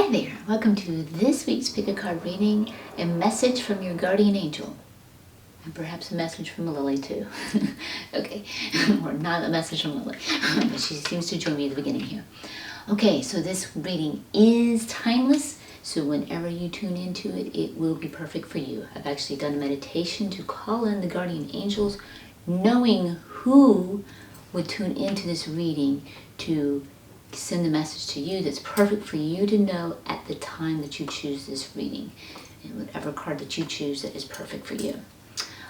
Hi there, welcome to this week's Pick a Card reading, a message from your guardian angel, and perhaps a message from Lily too. Okay, or not a message from Lily, but she seems to join me at the beginning here. Okay, so this reading is timeless, so whenever you tune into it, it will be perfect for you. I've actually done a meditation to call in the guardian angels, knowing who would tune into this reading to send a message to you that's perfect for you to know at the time that you choose this reading, and whatever card that you choose that is perfect for you.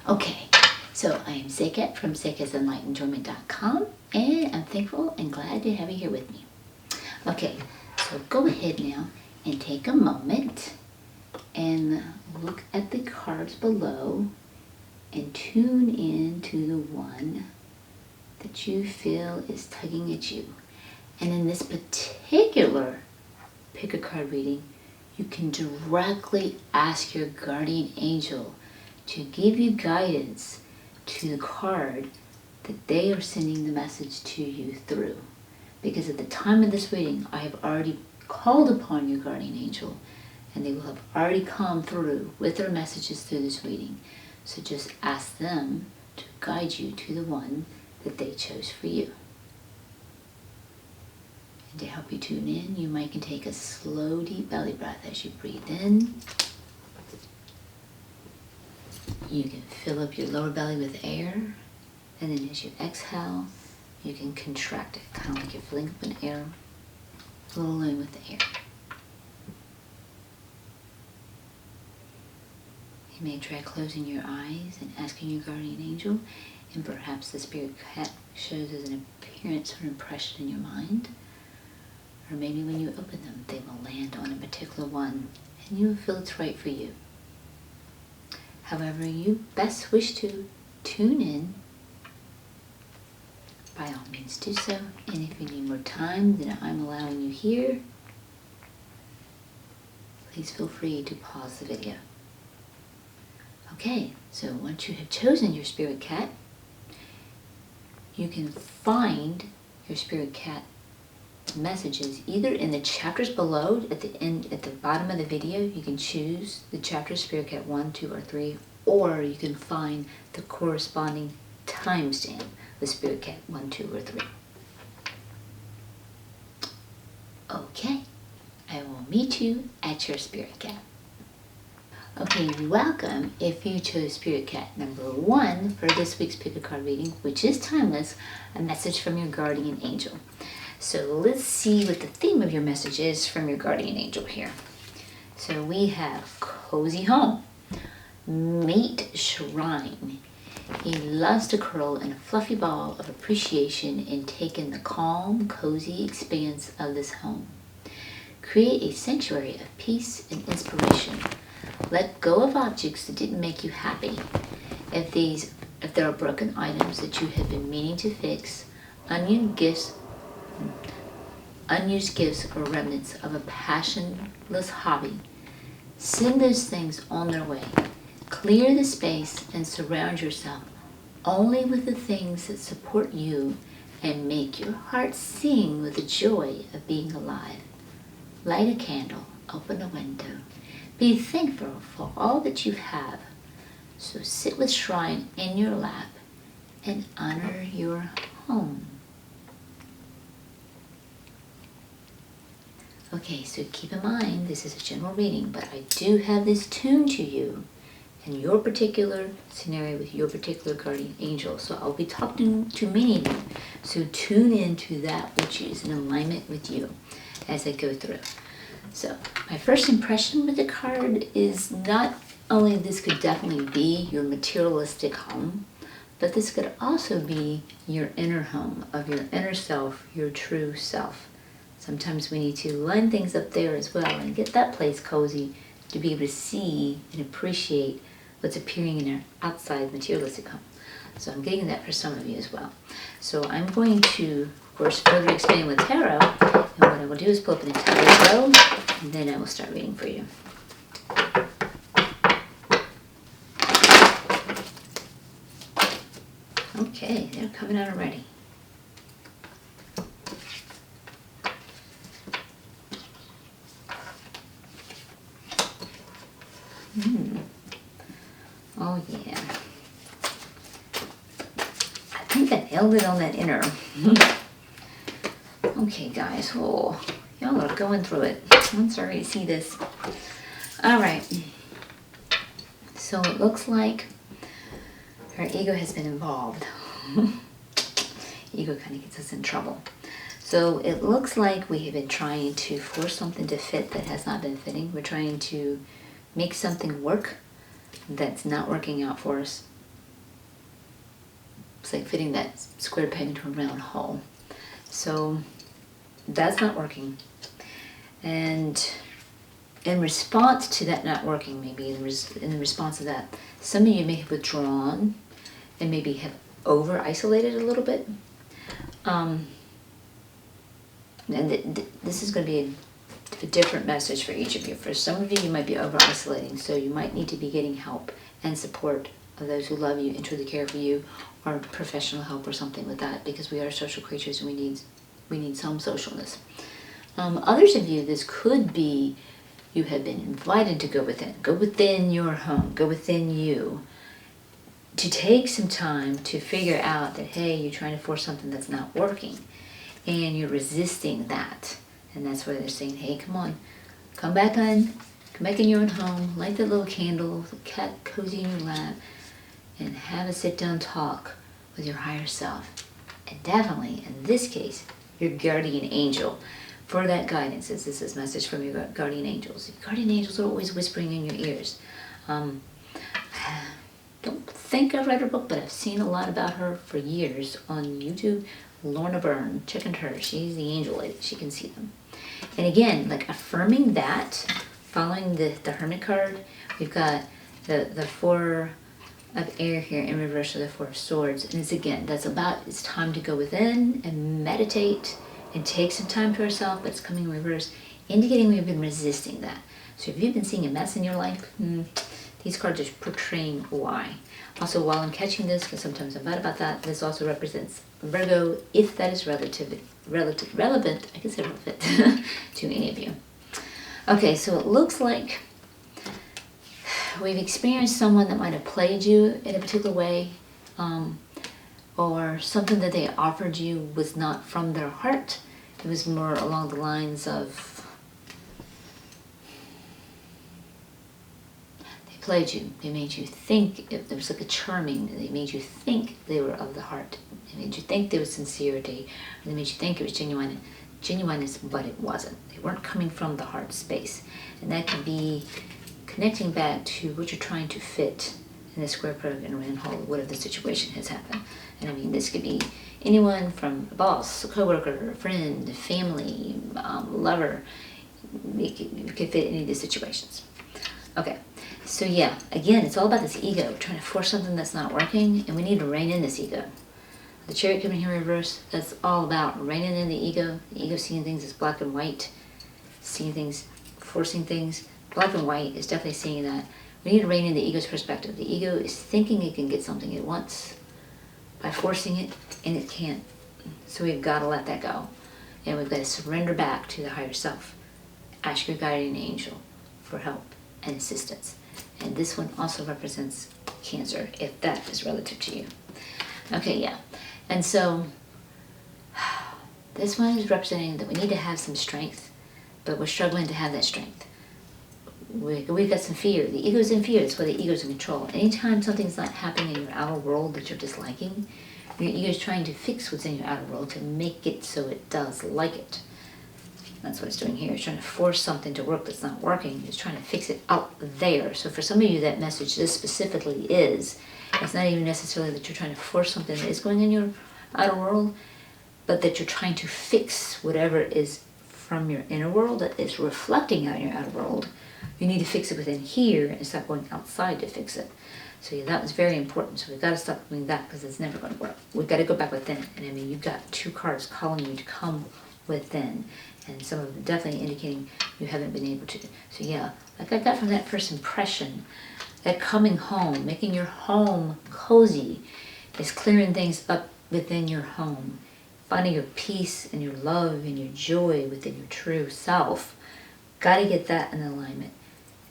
Okay, so I am Seqkat from Seqkat'sEnlightenment.com, and I'm thankful and glad to have you here with me. Okay, so go ahead now and take a moment and look at the cards below and tune in to the one that you feel is tugging at you. And in this particular pick a card reading, you can directly ask your guardian angel to give you guidance to the card that they are sending the message to you through. Because at the time of this reading, I have already called upon your guardian angel, and they will have already come through with their messages through this reading. So just ask them to guide you to the one that they chose for you. To help you tune in, you might can take a slow, deep belly breath as you breathe in. You can fill up your lower belly with air, and then as you exhale, you can contract it, kind of like you're filling up an air balloon with the air. You may try closing your eyes and asking your guardian angel, and perhaps the spirit cat shows as an appearance or impression in your mind. Or maybe when you open them, they will land on a particular one, and you will feel it's right for you. However you best wish to tune in, by all means do so. And if you need more time than I'm allowing you here, please feel free to pause the video. Okay, so once you have chosen your spirit cat, you can find your spirit cat messages either in the chapters below at the bottom of the video. You can choose the chapter Spirit Cat 1, 2, or 3, or you can find the corresponding timestamp with Spirit Cat 1, 2, or 3. Okay, I will meet you at your Spirit Cat. Okay, welcome if you chose Spirit Cat number 1 for this week's pick a card reading, which is timeless, a message from your guardian angel. So let's see what the theme of your message is from your guardian angel here. So we have cozy home, mate shrine. He loves to curl in a fluffy ball of appreciation and take in the calm, cozy expanse of this home. Create a sanctuary of peace and inspiration. Let go of objects that didn't make you happy. If there are broken items that you have been meaning to fix, unused gifts or remnants of a passionless hobby, send those things on their way. Clear the space and surround yourself only with the things that support you and make your heart sing with the joy of being alive. Light a candle, open a window. Be thankful for all that you have. So sit with shrine in your lap and honor your home. Okay, so keep in mind, this is a general reading, but I do have this tuned to you in your particular scenario with your particular guardian angel. So I'll be talking to many of you. So tune in to that which is in alignment with you as I go through. So my first impression with the card is not only this could definitely be your materialistic home, but this could also be your inner home of your inner self, your true self. Sometimes we need to line things up there as well and get that place cozy to be able to see and appreciate what's appearing in our outside materialistic home. So I'm getting that for some of you as well. So I'm going to, of course, further expand with tarot. And what I will do is pull up an entire row, and then I will start reading for you. Okay, they're coming out already. Oh yeah. I think I nailed it on that inner. Okay, guys. Oh, y'all are going through it. I'm sorry to see this. All right. So it looks like our ego has been involved. Ego kind of gets us in trouble. So it looks like we have been trying to force something to fit that has not been fitting. We're trying to make something work that's not working out for us. It's like fitting that square peg into a round hole. So that's not working. And in response to that not working, maybe in response to that, some of you may have withdrawn and maybe have over-isolated a little bit. And this is going to be a different message for each of you. For some of you, you might be over-isolating, so you might need to be getting help and support of those who love you and truly care for you, or professional help or something with that, because we are social creatures and we need some socialness. Others of you, this could be you have been invited to go within your home, go within you, to take some time to figure out that, hey, you're trying to force something that's not working, and you're resisting that. And that's why they're saying, hey, come on, come back in your own home, light that little candle, the cat cozy in your lap, and have a sit-down talk with your higher self. And definitely, in this case, your guardian angel, for that guidance. This is a message from your guardian angels. Your guardian angels are always whispering in your ears. Don't think I've read her book, but I've seen a lot about her for years on YouTube. Lorna Byrne, check into her. She's the angel lady. She can see them. And again, like affirming that, following the Hermit card, we've got the Four of Air here in reverse of the Four of Swords. And it's time to go within and meditate and take some time to ourselves, but it's coming in reverse, indicating we've been resisting that. So if you've been seeing a mess in your life, these cards are portraying why. Also, while I'm catching this, because sometimes I'm bad about that, this also represents Virgo, if that is relevant, I can say relevant to any of you. Okay, so it looks like we've experienced someone that might have played you in a particular way, or something that they offered you was not from their heart. It was more along the lines of they played you. They made you think, if there was like a charming, they made you think they were of the heart. They made you think there was sincerity. Or they made you think it was genuineness, but it wasn't. They weren't coming from the heart space. And that could be connecting back to what you're trying to fit in the square peg and round hole, whatever the situation has happened. And I mean, this could be anyone from a boss, a coworker, a friend, family, lover. It could fit any of these situations. Okay, so yeah, again, it's all about this ego, trying to force something that's not working, and we need to rein in this ego. The Chariot coming here in reverse, that's all about reining in the ego seeing things as black and white, seeing things, forcing things. Black and white is definitely seeing that. We need to rein in the ego's perspective. The ego is thinking it can get something it wants by forcing it, and it can't. So we've got to let that go. And we've got to surrender back to the higher self. Ask your guardian angel for help and assistance. And this one also represents Cancer, if that is relative to you. Okay, yeah. And so this one is representing that we need to have some strength, but we're struggling to have that strength. We've got some fear. The ego's in fear. That's why the ego's in control. Anytime something's not happening in your outer world that you're disliking, your ego's trying to fix what's in your outer world to make it so it does like it. That's what it's doing here. It's trying to force something to work that's not working. It's trying to fix it out there. So for some of you, that message, this specifically is, it's not even necessarily that you're trying to force something that is going in your outer world, but that you're trying to fix whatever is from your inner world that is reflecting out in your outer world. You need to fix it within here and stop going outside to fix it. So yeah, that was very important. So we've got to stop doing that because it's never going to work. We've got to go back within. And I mean, you've got two cards calling you to come within. And some of them definitely indicating you haven't been able to. So yeah, like I got from that first impression, that coming home, making your home cozy, is clearing things up within your home. Finding your peace and your love and your joy within your true self. Got to get that in alignment.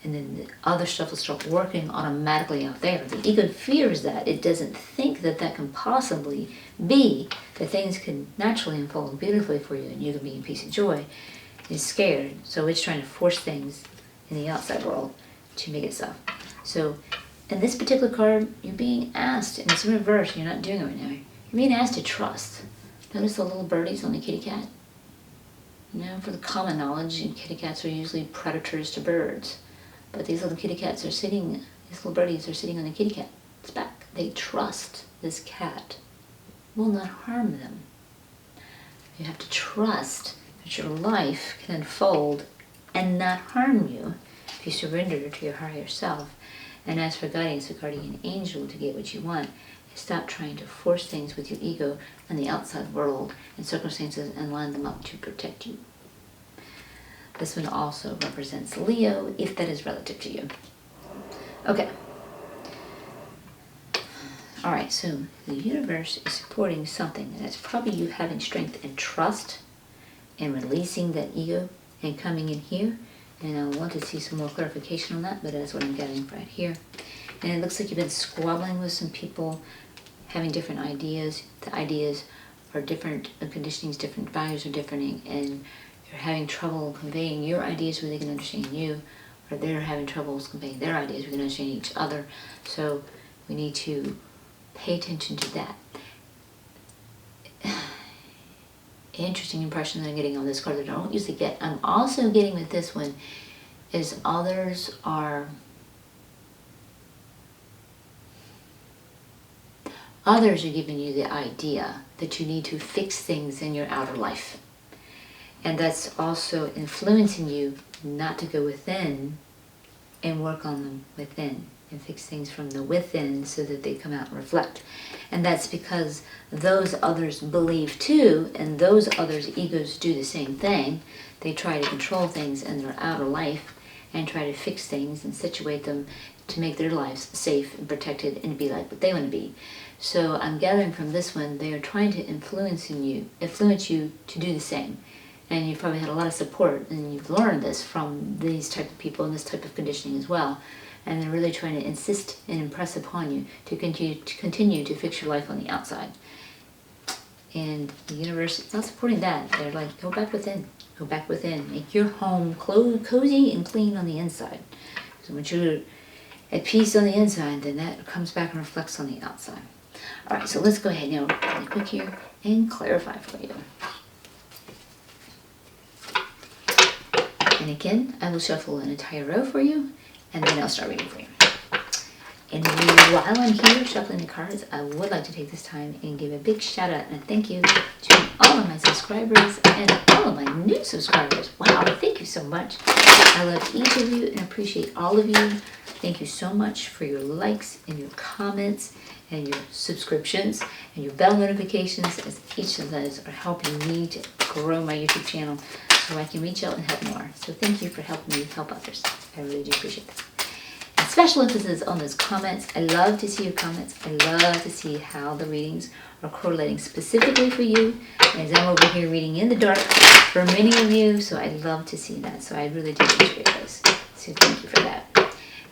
and then the other stuff will start working automatically out there. The ego fears that. It doesn't think that that can possibly be, that things can naturally unfold beautifully for you and you can be in peace and joy. It's scared, so it's trying to force things in the outside world to make it so. So in this particular card, you're being asked, and it's in reverse, you're not doing it right now, you're being asked to trust. Notice the little birdies on the kitty cat? You know, for the common knowledge, kitty cats are usually predators to birds. But these little kitty cats are sitting, these little birdies are sitting on the kitty cat's back. They trust this cat will not harm them. You have to trust that your life can unfold and not harm you if you surrender to your higher self. And as for guidance, a guardian angel to get what you want, stop trying to force things with your ego and the outside world and circumstances and line them up to protect you. This one also represents Leo, if that is relative to you. Okay. Alright, so the universe is supporting something, and that's probably you having strength and trust and releasing that ego and coming in here. And I want to see some more clarification on that, but that's what I'm getting right here. And it looks like you've been squabbling with some people, having different ideas. The ideas are different, the conditionings different, values are different, and you're having trouble conveying your ideas where they can understand you, or they're having troubles conveying their ideas where we can understand each other. So we need to pay attention to that. Interesting impression that I'm getting on this card that I don't usually get. I'm also getting with this one is others are giving you the idea that you need to fix things in your outer life. And that's also influencing you not to go within and work on them within and fix things from the within so that they come out and reflect. And that's because those others believe too, and those others' egos do the same thing. They try to control things in their outer life and try to fix things and situate them to make their lives safe and protected and be like what they want to be. So I'm gathering from this one, they are trying to influence you to do the same. And you've probably had a lot of support, and you've learned this from these type of people and this type of conditioning as well. And they're really trying to insist and impress upon you to continue to fix your life on the outside. And the universe is not supporting that. They're like, go back within. Go back within. Make your home cozy and clean on the inside. So once you're at peace on the inside, then that comes back and reflects on the outside. All right, so let's go ahead now, really quick here, and clarify for you. And again, I will shuffle an entire row for you, and then I'll start reading for you. And while I'm here shuffling the cards, I would like to take this time and give a big shout out and a thank you to all of my subscribers and all of my new subscribers. Wow, thank you so much. I love each of you and appreciate all of you. Thank you so much for your likes and your comments and your subscriptions and your bell notifications, as each of those are helping me to grow my YouTube channel so I can reach out and help more. So thank you for helping me help others. I really do appreciate that. And special emphasis on those comments. I love to see your comments. I love to see how the readings are correlating specifically for you, as I'm over here reading in the dark for many of you, so I love to see that. So I really do appreciate those. So thank you for that.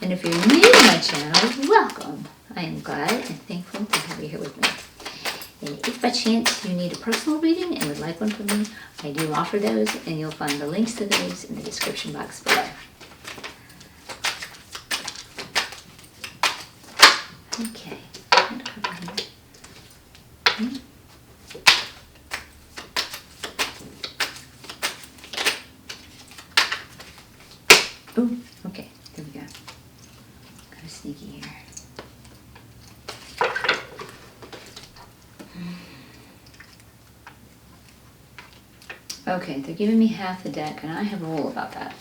And if you're new to my channel, welcome. I am glad and thankful to have you here with me. And if by chance you need a personal reading and would like one from me, I do offer those, and you'll find the links to those in the description box below. Okay. Oh, okay. There we go. Kind of sneaky here. Okay, they're giving me half the deck, and I have a rule about that.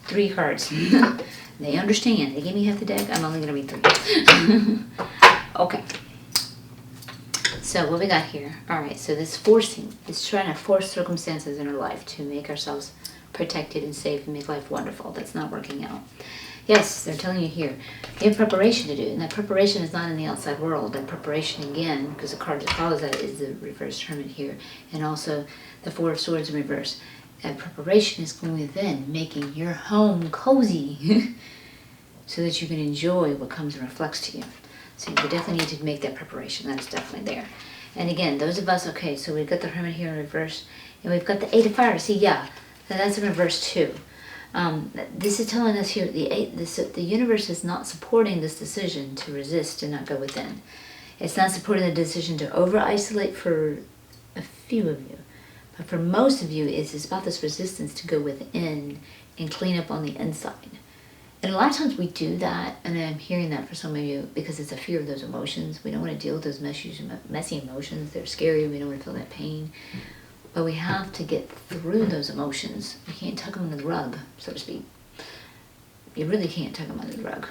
3 cards. They understand. They gave me half the deck. I'm only going to read 3. Okay. So what we got here. All right, so this forcing is trying to force circumstances in our life to make ourselves protected and safe and make life wonderful. That's not working out. Yes, they're telling you here, you have preparation to do, and that preparation is not in the outside world. That preparation, again, because the card that follows that is the reverse hermit here, and also the 4 of swords in reverse. that preparation is going within, making your home cozy so that you can enjoy what comes and reflects to you. So you definitely need to make that preparation. That is definitely there. And again, those of us, okay, so we've got the Hermit here in reverse, and we've got the Eight of Fire. See, yeah, that's in reverse too. This is telling us here the universe is not supporting this decision to resist and not go within. It's not supporting the decision to over-isolate for a few of you. But for most of you, it's about this resistance to go within and clean up on the inside. And a lot of times we do that, and I'm hearing that for some of you because it's a fear of those emotions. We don't want to deal with those messy emotions. They're scary. We don't want to feel that pain. But we have to get through those emotions. You can't tuck them under the rug, so to speak. You really can't tuck them under the rug.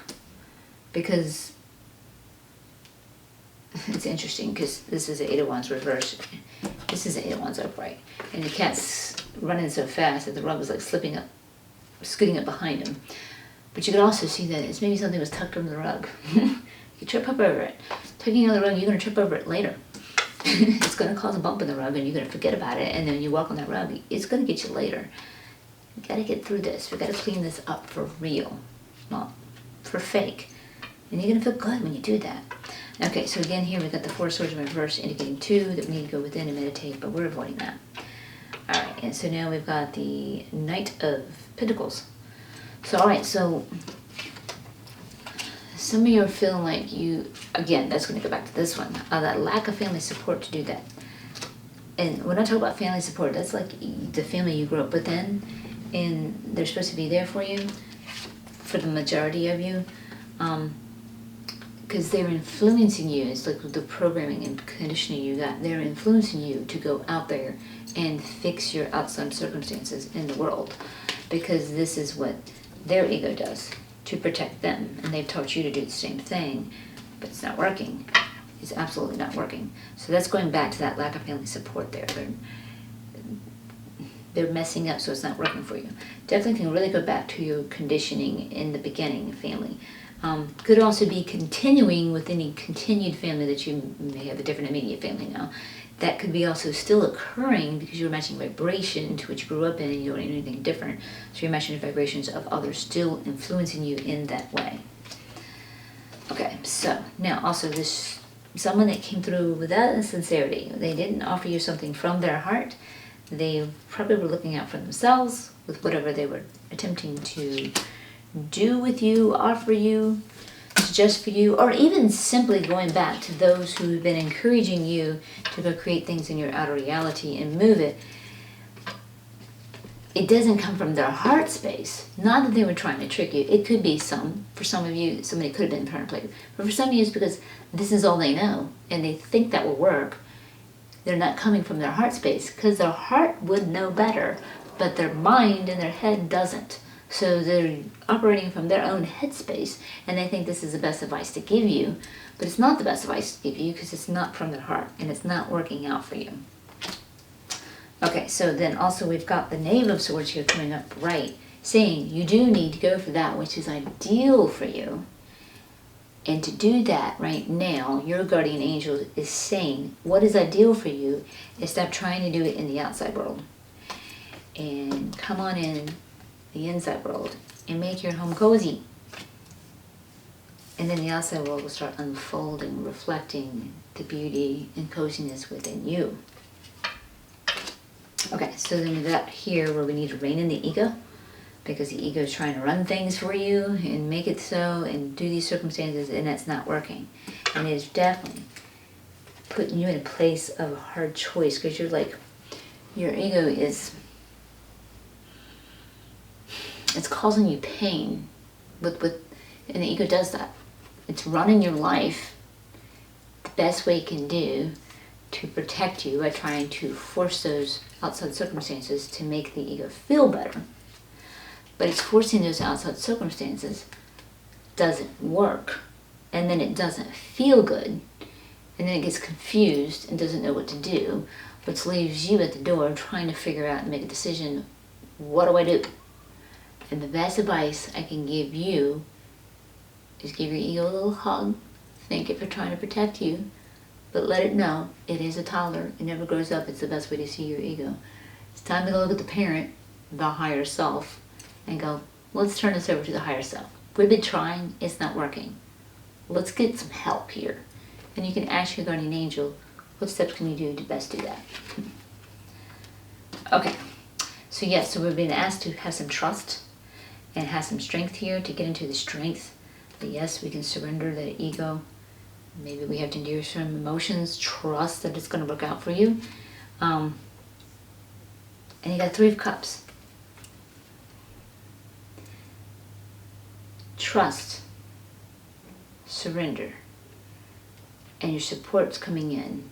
Because it's interesting, because this is the Eight of Wands reverse. This is the Eight of Wands upright. And the cat's running so fast that the rug is like slipping up, scooting up behind him. But you could also see that it's maybe something was tucked under the rug. You trip up over it. Tucking under the rug, you're going to trip over it later. It's going to cause a bump in the rug and you're going to forget about it. And then you walk on that rug, it's going to get you later. You got to get through this. We got to clean this up for real, not for fake. And you're going to feel good when you do that. Okay, so again here we've got the Four of Swords in reverse indicating two, that we need to go within and meditate, but we're avoiding that. Alright, and so now we've got the Knight of Pentacles. So alright, so some of you are feeling like you, again, that's going to go back to this one, that lack of family support to do that. And when I talk about family support, that's like the family you grew up within, and they're supposed to be there for you, for the majority of you. Because they're influencing you. It's like the programming and conditioning you got. They're influencing you to go out there and fix your outside circumstances in the world. Because this is what their ego does to protect them. And they've taught you to do the same thing, but it's not working. It's absolutely not working. So that's going back to that lack of family support there. They're messing up, so it's not working for you. Definitely can really go back to your conditioning in the beginning, family. Could also be continuing with any continued family that you may have a different immediate family now. That could be also still occurring because you're matching vibration to what you grew up in and you don't need anything different. So you're matching the vibrations of others still influencing you in that way. Okay, so now also this someone that came through without sincerity. They didn't offer you something from their heart. They probably were looking out for themselves with whatever they were attempting to do with you, offer you, suggest for you, or even simply going back to those who have been encouraging you to go create things in your outer reality and move it. It doesn't come from their heart space. Not that they were trying to trick you. It could be for some of you, somebody could have been trying to play. But for some of you, it's because this is all they know, and they think that will work. They're not coming from their heart space, because their heart would know better, but their mind and their head doesn't. So they're operating from their own headspace, and they think this is the best advice to give you, but it's not the best advice to give you because it's not from their heart, and it's not working out for you. Okay, so then also we've got the Knave of Swords here coming up right, saying you do need to go for that which is ideal for you. And to do that right now, your guardian angel is saying what is ideal for you is stop trying to do it in the outside world. And come on in the inside world and make your home cozy. And then the outside world will start unfolding, reflecting the beauty and coziness within you. Okay, so then we've got here where we need to rein in the ego, because the ego is trying to run things for you and make it so and do these circumstances, and that's not working. And it is definitely putting you in a place of a hard choice, because you're like, your ego is, it's causing you pain and the ego does that. It's running your life the best way it can do to protect you by trying to force those outside circumstances to make the ego feel better. But it's forcing those outside circumstances doesn't work, and then it doesn't feel good, and then it gets confused and doesn't know what to do, which leaves you at the door trying to figure out and make a decision, what do I do? And the best advice I can give you is give your ego a little hug, thank it for trying to protect you, but let it know it is a toddler, it never grows up, it's the best way to see your ego. It's time to go look at the parent the higher self and go, let's turn this over to the higher self. We've been trying, it's not working. Let's get some help here. And you can ask your guardian angel, what steps can you do to best do that? Okay, so yes, so we've been asked to have some trust and have some strength here, to get into the strength that yes, we can surrender that ego. Maybe we have to endure some emotions, trust that it's going to work out for you. And you got 3 of Cups. Trust, surrender, and your support's coming in.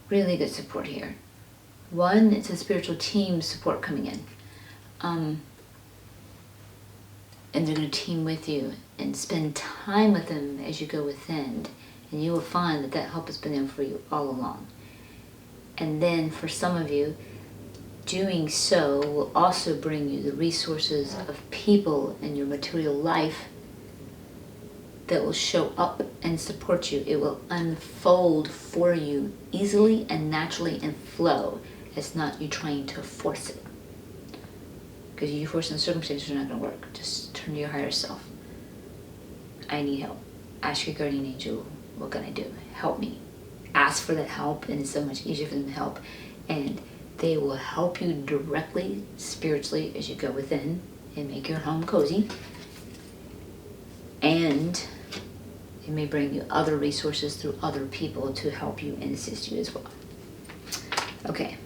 Really good support here. 1, it's a spiritual team support coming in. And they're going to team with you and spend time with them as you go within. And you will find that that help has been there for you all along. And then for some of you, doing so will also bring you the resources of people in your material life that will show up and support you. It will unfold for you easily and naturally and flow. It's not you trying to force it. Because you forcing the circumstances are not going to work. Just turn to your higher self. I need help. Ask your guardian angel, what can I do? Help me. Ask for that help, and it's so much easier for them to help. And they will help you directly, spiritually, as you go within and make your home cozy. And it may bring you other resources through other people to help you and assist you as well. Okay.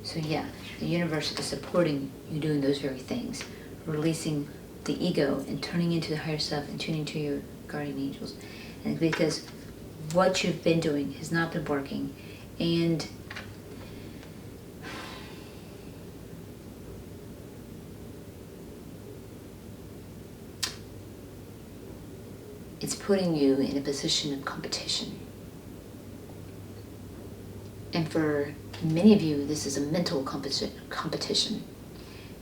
So yeah, the universe is supporting you doing those very things. Releasing the ego and turning into the higher self and tuning to your guardian angels. And because what you've been doing has not been working, and it's putting you in a position of competition. And for many of you, this is a mental competition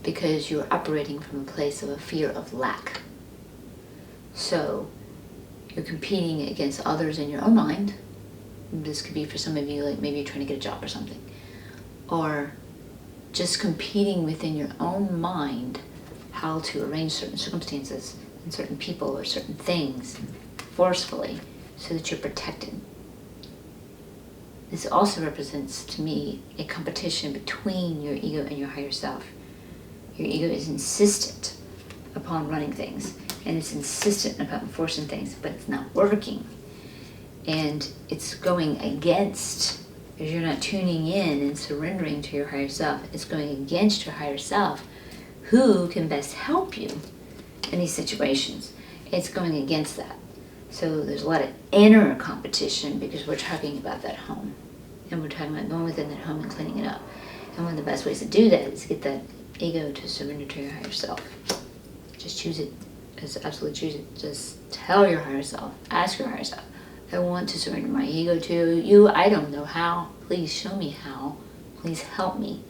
because you're operating from a place of a fear of lack. So you're competing against others in your own mind. This could be for some of you, like maybe you're trying to get a job or something. Or just competing within your own mind how to arrange certain circumstances and certain people or certain things forcefully so that you're protected. This also represents to me a competition between your ego and your higher self. Your ego is insistent upon running things, and it's insistent upon forcing things, but it's not working. And it's going against, if you're not tuning in and surrendering to your higher self, it's going against your higher self, who can best help you in these situations. It's going against that. So there's a lot of inner competition because we're talking about that home. And we're talking about going within that home and cleaning it up. And one of the best ways to do that is get that ego to surrender to your higher self. Just choose it. Just absolutely choose it. Just tell your higher self. Ask your higher self. I want to surrender my ego to you. I don't know how. Please show me how. Please help me.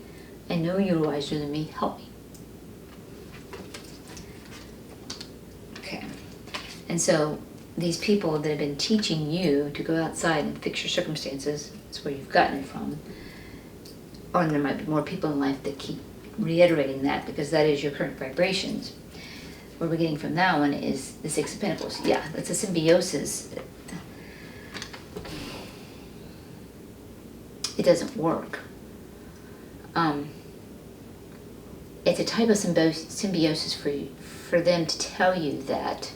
I know you're wiser than me. Help me. Okay. And so these people that have been teaching you to go outside and fix your circumstances, that's where you've gotten it from. Or there might be more people in life that keep reiterating that because that is your current vibrations. What we're getting from that one is the 6 of Pentacles. Yeah, that's a symbiosis. It doesn't work. It's a type of symbiosis for them to tell you that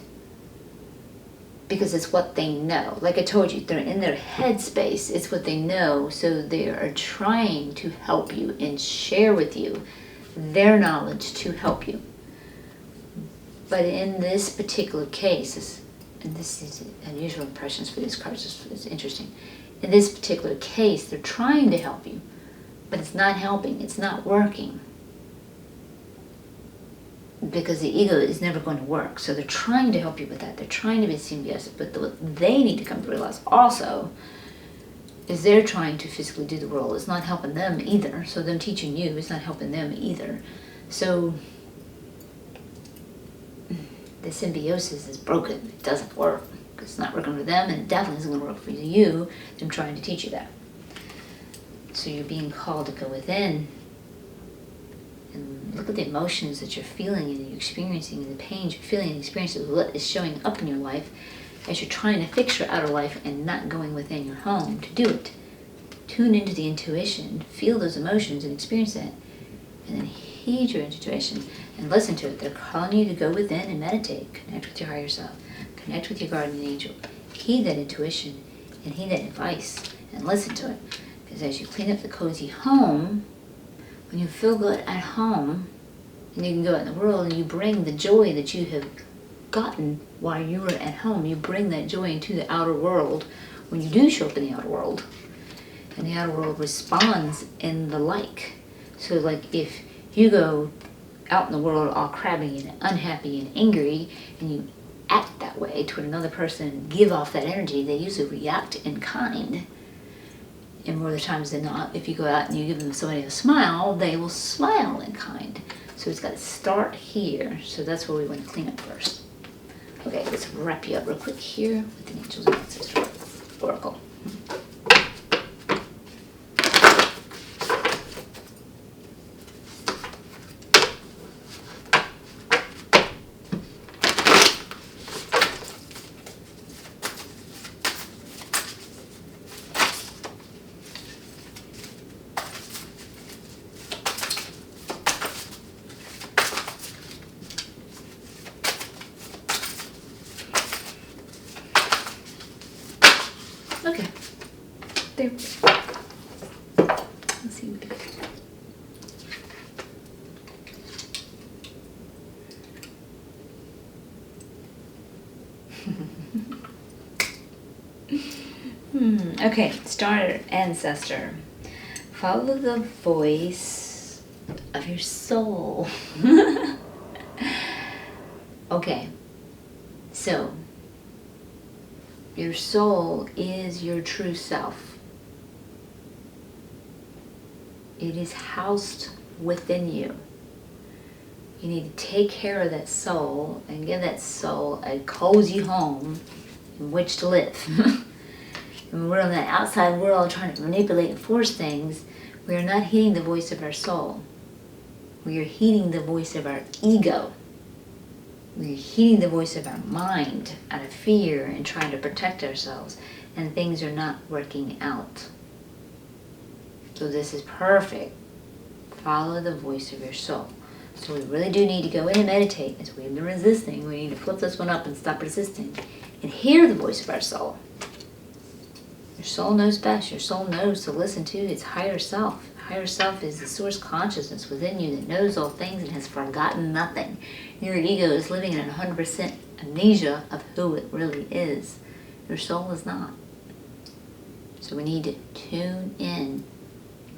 because it's what they know. Like I told you, they're in their head space. It's what they know. So they are trying to help you and share with you their knowledge to help you. But in this particular case, and this is unusual impressions for these cards, it's interesting. In this particular case, they're trying to help you, but it's not helping. It's not working. Because the ego is never going to work. So they're trying to help you with that. They're trying to be symbiotic. But what they need to come to realize also is they're trying to physically do the role. It's not helping them either. So them teaching you is not helping them either. So the symbiosis is broken. It doesn't work. It's not working for them, and it definitely isn't going to work for you, them trying to teach you that. So you're being called to go within and look at the emotions that you're feeling and you're experiencing and the pains you're feeling and experiencing what is showing up in your life as you're trying to fix your outer life and not going within your home to do it. Tune into the intuition, feel those emotions and experience that, and then heed your intuition and listen to it. They're calling you to go within and meditate, connect with your higher self, connect with your guardian angel, heed that intuition and heed that advice and listen to it. Because as you clean up the cozy home, when you feel good at home, and you can go out in the world and you bring the joy that you have gotten while you were at home, you bring that joy into the outer world when you do show up in the outer world. And the outer world responds in the like. So like if you go out in the world all crabby and unhappy and angry, and you act that way toward another person and give off that energy, they usually react in kind. And more of the times than not, if you go out and you give them somebody a smile, they will smile in kind. So it's got to start here. So that's where we want to clean up first. Okay, let's wrap you up real quick here with the Angels and Ancestors Oracle. Okay. There. Let's see what we get. Okay, star ancestor. Follow the voice of your soul. Okay, so your soul is your true self. It is housed within you. You need to take care of that soul and give that soul a cozy home in which to live. And we're in that outside world trying to manipulate and force things. We are not heeding the voice of our soul. We are heeding the voice of our ego. We are heeding the voice of our mind out of fear and trying to protect ourselves, and things are not working out. So this is perfect. Follow the voice of your soul. So we really do need to go in and meditate. As we've been resisting, we need to flip this one up and stop resisting and hear the voice of our soul. Your soul knows best. Your soul knows to listen to its higher self. Higher self is the source consciousness within you that knows all things and has forgotten nothing. Your ego is living in 100% amnesia of who it really is. Your soul is not. So we need to tune in,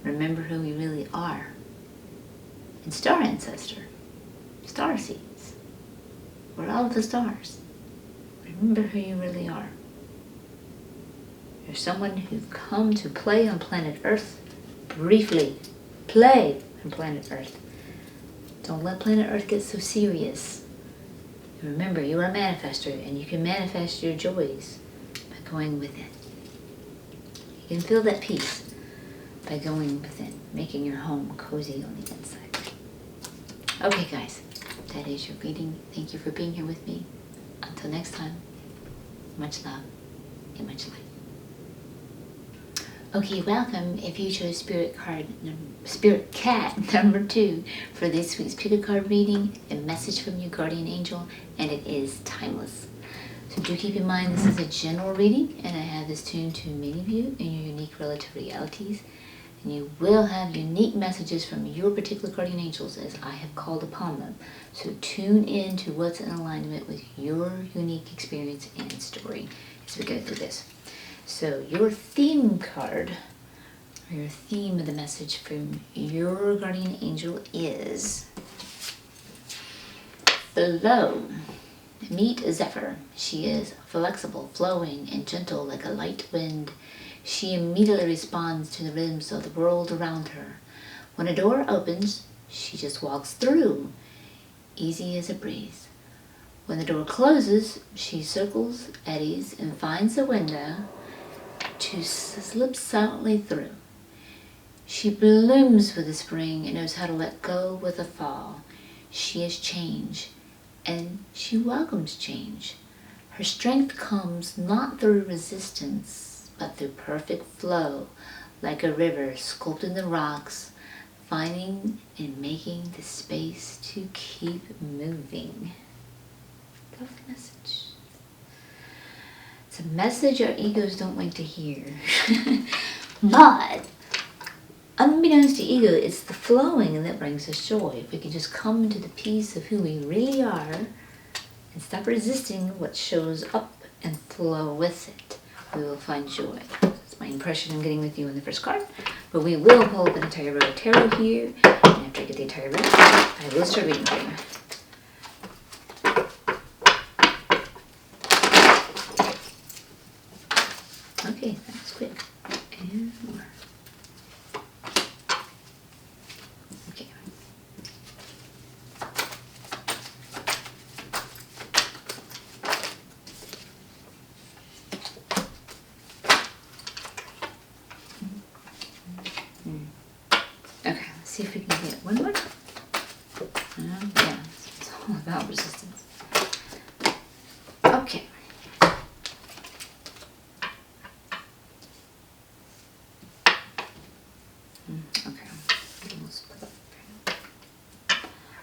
remember who we really are. And star ancestor, star seeds, we're all the stars. Remember who you really are. You're someone who's come to play on planet Earth briefly. Play on planet Earth. Don't let planet Earth get so serious. And remember, you are a manifester, and you can manifest your joys by going within. You can feel that peace by going within, making your home cozy on the inside. Okay, guys, that is your reading. Thank you for being here with me. Until next time, much love and much light. Okay, welcome. If you chose Spirit Cat number 2 for this week's pick a card reading, a message from your guardian angel, and it is timeless. So do keep in mind this is a general reading, and I have this tuned to many of you in your unique relative realities, and you will have unique messages from your particular guardian angels as I have called upon them. So tune in to what's in alignment with your unique experience and story as we go through this. So your theme card, or your theme of the message from your guardian angel is Flow. Meet Zephyr. She is flexible, flowing, and gentle like a light wind. She immediately responds to the rhythms of the world around her. When a door opens, she just walks through, easy as a breeze. When the door closes, she circles, eddies, and finds a window to slip silently through. She blooms with the spring and knows how to let go with the fall. She is change, and she welcomes change. Her strength comes not through resistance, but through perfect flow, like a river sculpting the rocks, finding and making the space to keep moving. Lovely message. It's a message our egos don't like to hear. But unbeknownst to ego, it's the flowing that brings us joy. If we can just come into the peace of who we really are and stop resisting what shows up and flow with it, we will find joy. That's my impression I'm getting with you in the first card. But we will pull up an entire row of tarot here. And after I get the entire row, I will start reading for you. Okay, that was quick. And more. Okay. Okay, let's see if we can get one more. Yeah, it's all about resistance. Okay.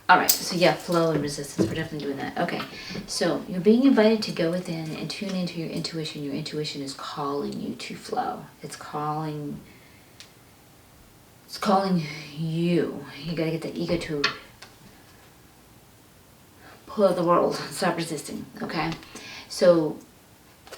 Alright, so yeah, flow and resistance, we're definitely doing that. Okay, so you're being invited to go within and tune into your intuition. Your intuition is calling you to flow. It's calling you. You gotta get the ego to pull out the world, stop resisting, okay? So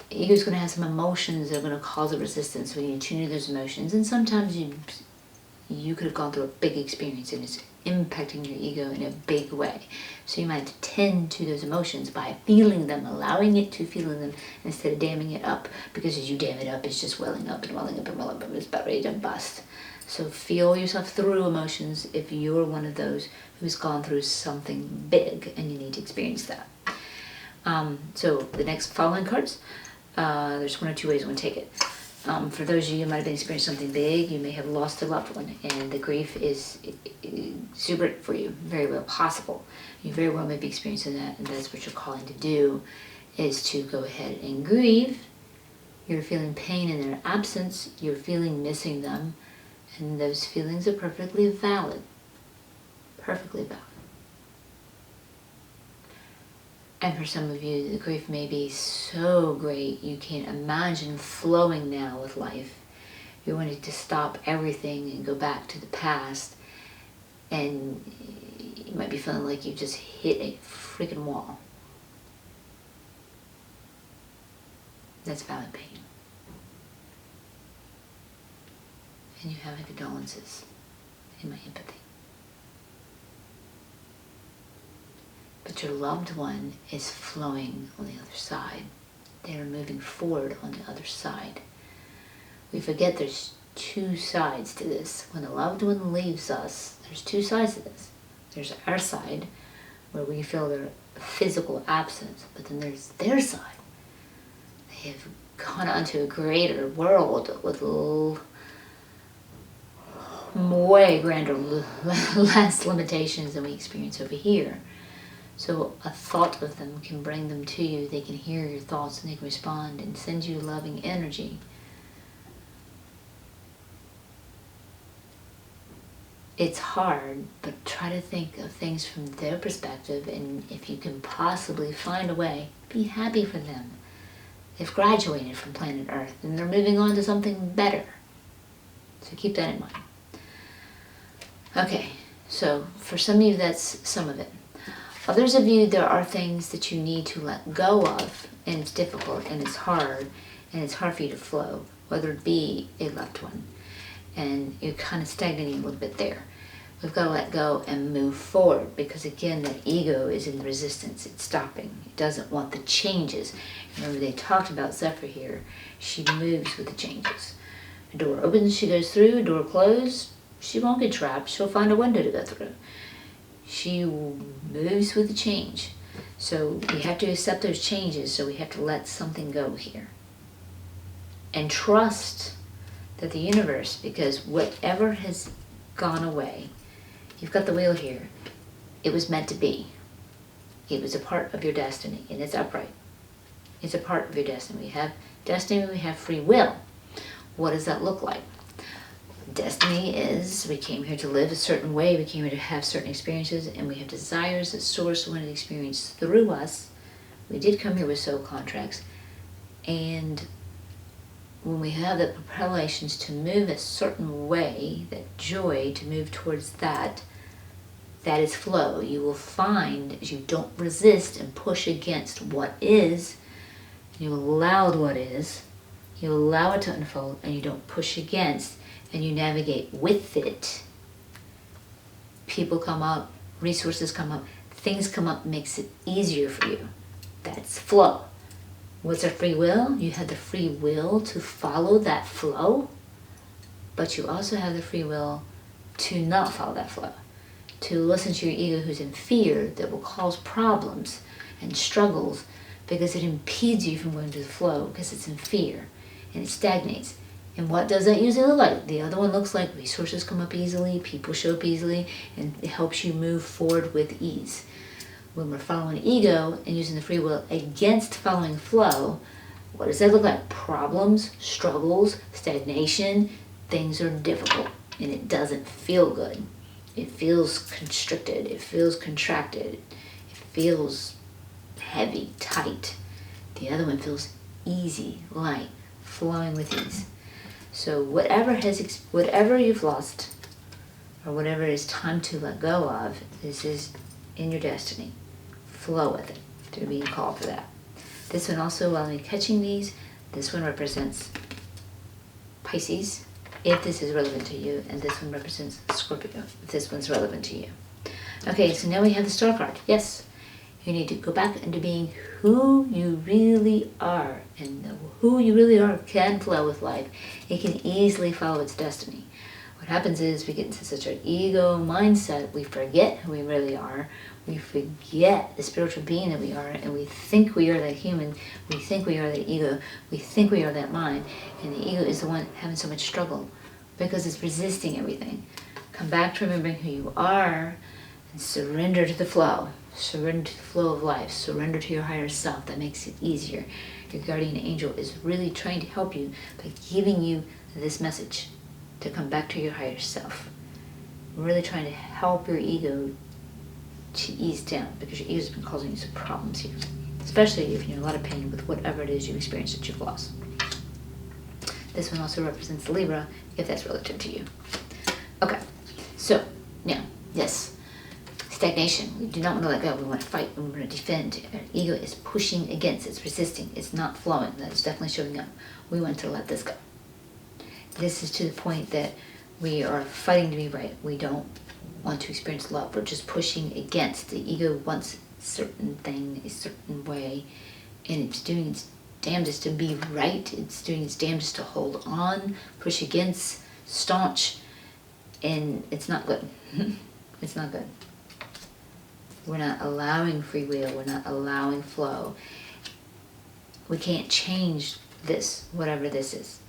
ego's gonna have some emotions that are gonna cause a resistance, so you need to tune into those emotions. And sometimes you could have gone through a big experience and it's impacting your ego in a big way. So you might tend to those emotions by feeling them, allowing it to feel them instead of damming it up, because as you dam it up, it's just welling up and welling up and welling up and it's about ready to bust. So feel yourself through emotions if you're one of those who's gone through something big and you need to experience that. So the next following cards, there's one or two ways I'm going to take it. For those of you who might have been experiencing something big, you may have lost a loved one, and the grief is exuberant for you, very well possible. You very well may be experiencing that, and that's what you're calling to do, is to go ahead and grieve. You're feeling pain in their absence, you're feeling missing them, and those feelings are perfectly valid. Perfectly valid. And for some of you, the grief may be so great you can't imagine flowing now with life. You're wanting to stop everything and go back to the past, and you might be feeling like you just hit a freaking wall. That's valid pain. And you have my condolences and my empathy. But your loved one is flowing on the other side. They are moving forward on the other side. We forget there's two sides to this. When a loved one leaves us, there's two sides to this. There's our side, where we feel their physical absence, but then there's their side. They have gone on to a greater world with way grander, less limitations than we experience over here. So a thought of them can bring them to you. They can hear your thoughts and they can respond and send you loving energy. It's hard, but try to think of things from their perspective, and if you can possibly find a way, be happy for them. They've graduated from planet Earth and they're moving on to something better. So keep that in mind. Okay, so for some of you, that's some of it. Others of you, there are things that you need to let go of, and it's difficult, and it's hard for you to flow, whether it be a loved one, and you're kind of stagnating a little bit there. We've got to let go and move forward, because again, that ego is in resistance. It's stopping. It doesn't want the changes. Remember, they talked about Zephyr here. She moves with the changes. A door opens, she goes through. A door closed, she won't get trapped. She'll find a window to go through. She moves with the change. So we have to accept those changes, so we have to let something go here. And trust that the universe, because whatever has gone away, you've got the wheel here, it was meant to be. It was a part of your destiny, and it's upright. It's a part of your destiny. We have destiny, we have free will. What does that look like? Destiny is, we came here to live a certain way, we came here to have certain experiences, and we have desires that source wanted to experience through us. We did come here with soul contracts, and when we have the propulations to move a certain way, that joy to move towards that, that is flow. You will find as you don't resist and push against what is, you allow what is, you allow it to unfold, and you don't push against, and you navigate with it. People come up, resources come up, things come up, makes it easier for you. That's flow. What's our free will? You have the free will to follow that flow, but you also have the free will to not follow that flow, to listen to your ego who's in fear that will cause problems and struggles because it impedes you from going to the flow because it's in fear and it stagnates. And what does that usually look like? The other one looks like resources come up easily, people show up easily, and it helps you move forward with ease. When we're following ego and using the free will against following flow, what does that look like? Problems, struggles, stagnation, things are difficult, and it doesn't feel good. It feels constricted, it feels contracted, it feels heavy, tight. The other one feels easy, light, flowing with ease. So whatever you've lost, or whatever it is time to let go of, this is in your destiny. Flow with it. They're being called for that. This one also, while I'm catching these, this one represents Pisces, if this is relevant to you, and this one represents Scorpio, if this one's relevant to you. Okay, so now we have the Star card. Yes, you need to go back into being who you really are, and who you really are can flow with life. It can easily follow its destiny. What happens is we get into such an ego mindset, we forget who we really are, we forget the spiritual being that we are, and we think we are that human, we think we are that ego, we think we are that mind, and the ego is the one having so much struggle because it's resisting everything. Come back to remembering who you are and surrender to the flow. Surrender to the flow of life. Surrender to your higher self. That makes it easier. Your guardian angel is really trying to help you by giving you this message to come back to your higher self. We're really trying to help your ego to ease down because your ego's been causing you some problems here, especially if you're in a lot of pain with whatever it is you experience that you've lost. This one also represents Libra, if that's relative to you. Okay, so now, yes, stagnation. We do not want to let go. We want to fight. We want to defend. Our ego is pushing against. It's resisting. It's not flowing. That's definitely showing up. We want to let this go. This is to the point that we are fighting to be right. We don't want to experience love. We're just pushing against. The ego wants a certain thing, a certain way, and it's doing its damnedest to be right. It's doing its damnedest to hold on, push against, staunch, and it's not good. It's not good. We're not allowing free will. We're not allowing flow. We can't change this, whatever this is.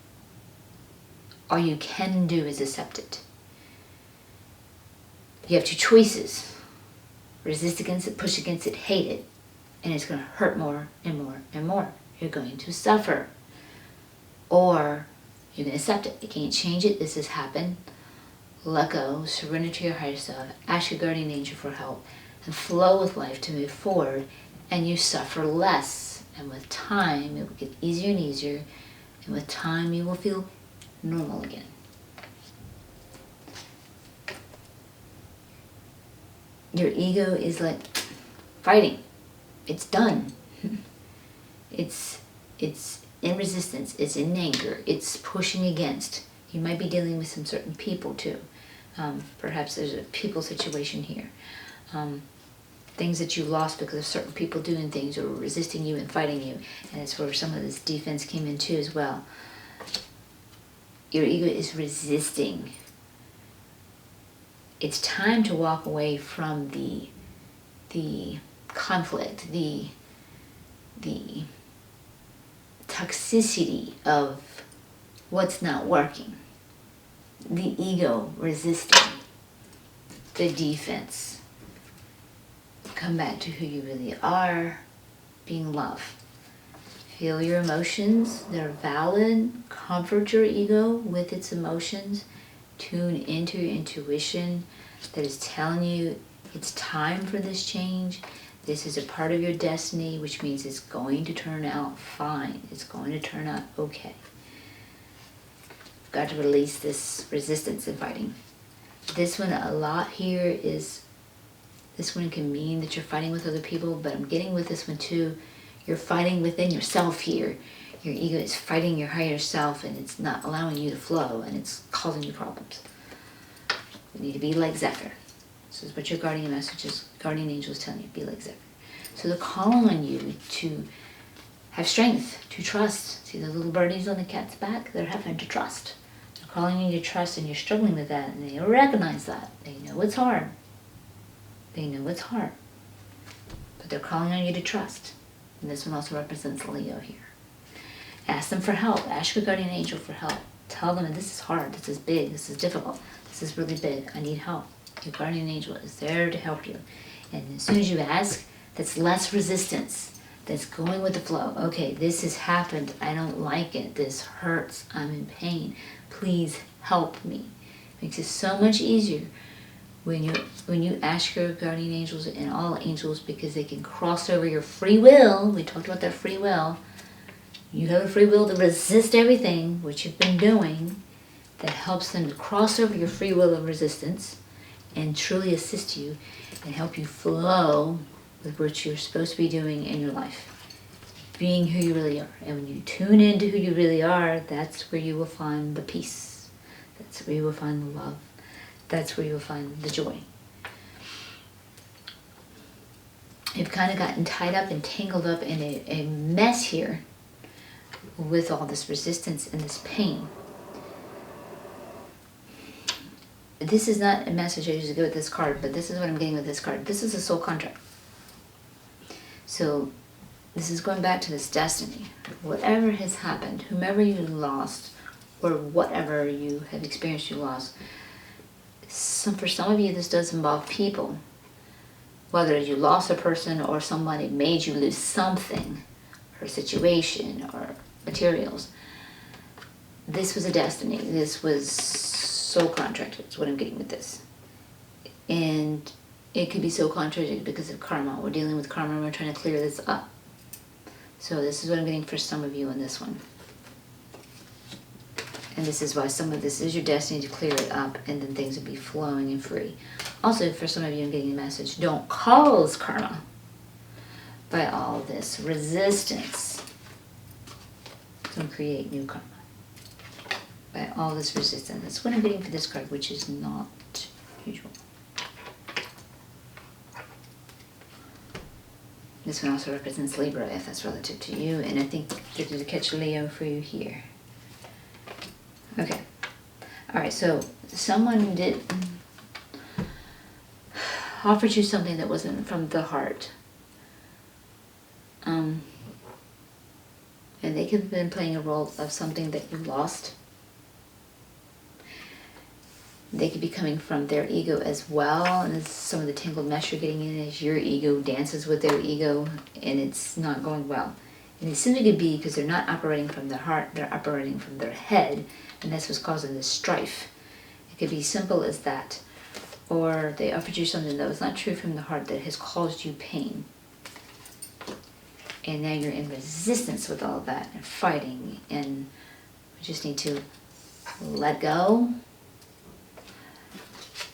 All you can do is accept it. You have two choices. Resist against it, push against it, hate it. And it's going to hurt more and more and more. You're going to suffer. Or you're going to accept it. You can't change it. This has happened. Let go. Surrender to your higher self. Ask your guardian angel for help. And flow with life to move forward. And you suffer less. And with time, it will get easier and easier. And with time, you will feel normal again. Your ego is like fighting. It's done. It's in resistance. It's in anger. It's pushing against. You might be dealing with some certain people too. Perhaps there's a people situation here. Things that you lost because of certain people doing things or resisting you and fighting you. And it's where some of this defense came in too as well. Your ego is resisting. It's time to walk away from the conflict, the toxicity of what's not working, the ego resisting, the defense. Come back to who you really are, being love. Feel your emotions, they're valid. Comfort your ego with its emotions. Tune into your intuition that is telling you it's time for this change. This is a part of your destiny, which means it's going to turn out fine. It's going to turn out okay. You've got to release this resistance in fighting. This one, a lot here is, this one can mean that you're fighting with other people, but I'm getting with this one too. You're fighting within yourself here. Your ego is fighting your higher self, and it's not allowing you to flow, and it's causing you problems. You need to be like Seqkkat. This is what your guardian messages, guardian angel is telling you, be like Seqkkat. So they're calling on you to have strength, to trust. See the little birdies on the cat's back? They're having to trust. They're calling you to trust, and you're struggling with that, and they recognize that. They know it's hard. They know it's hard. But they're calling on you to trust. And this one also represents Leo here. Ask them for help. Ask your guardian angel for help. Tell them that this is hard, this is big, this is difficult, this is really big, I need help. Your guardian angel is there to help you. And as soon as you ask, that's less resistance. That's going with the flow. Okay, this has happened. I don't like it. This hurts. I'm in pain. Please help me. Makes it so much easier when you ask your guardian angels and all angels, because they can cross over your free will. We talked about that free will. You have a free will to resist everything, which you've been doing, that helps them to cross over your free will of resistance and truly assist you and help you flow with what you're supposed to be doing in your life, being who you really are. And when you tune into who you really are, that's where you will find the peace. That's where you will find the love. That's where you will find the joy. You've kind of gotten tied up and tangled up in a mess here with all this resistance and this pain. This is not a message I usually get with this card, but this is what I'm getting with this card. This is a soul contract. So this is going back to this destiny. Whatever has happened, whomever you lost, or whatever you have experienced you lost, for some of you this does involve people. Whether you lost a person or somebody made you lose something, or a situation, or materials. This was a destiny. This was soul contracted, is what I'm getting with this. And it could be soul contracted because of karma. We're dealing with karma and we're trying to clear this up. So this is what I'm getting for some of you in this one. And this is why some of this is your destiny, to clear it up, and then things will be flowing and free. Also, for some of you, I'm getting a message, don't cause karma by all this resistance. Don't create new karma by all this resistance. That's what I'm getting for this card, which is not usual. This one also represents Libra, if that's relative to you, and I think there's a catch Leo for you here. Okay. Alright, so someone did offered you something that wasn't from the heart. And they could have been playing a role of something that you lost. They could be coming from their ego as well, and this is some of the tangled mesh you're getting in is your ego dances with their ego, and it's not going well. And it simply could be because they're not operating from their heart, they're operating from their head, and that's what's causing this strife. It could be simple as that. Or they offered you something that was not true from the heart that has caused you pain. And now you're in resistance with all of that and fighting, and we just need to let go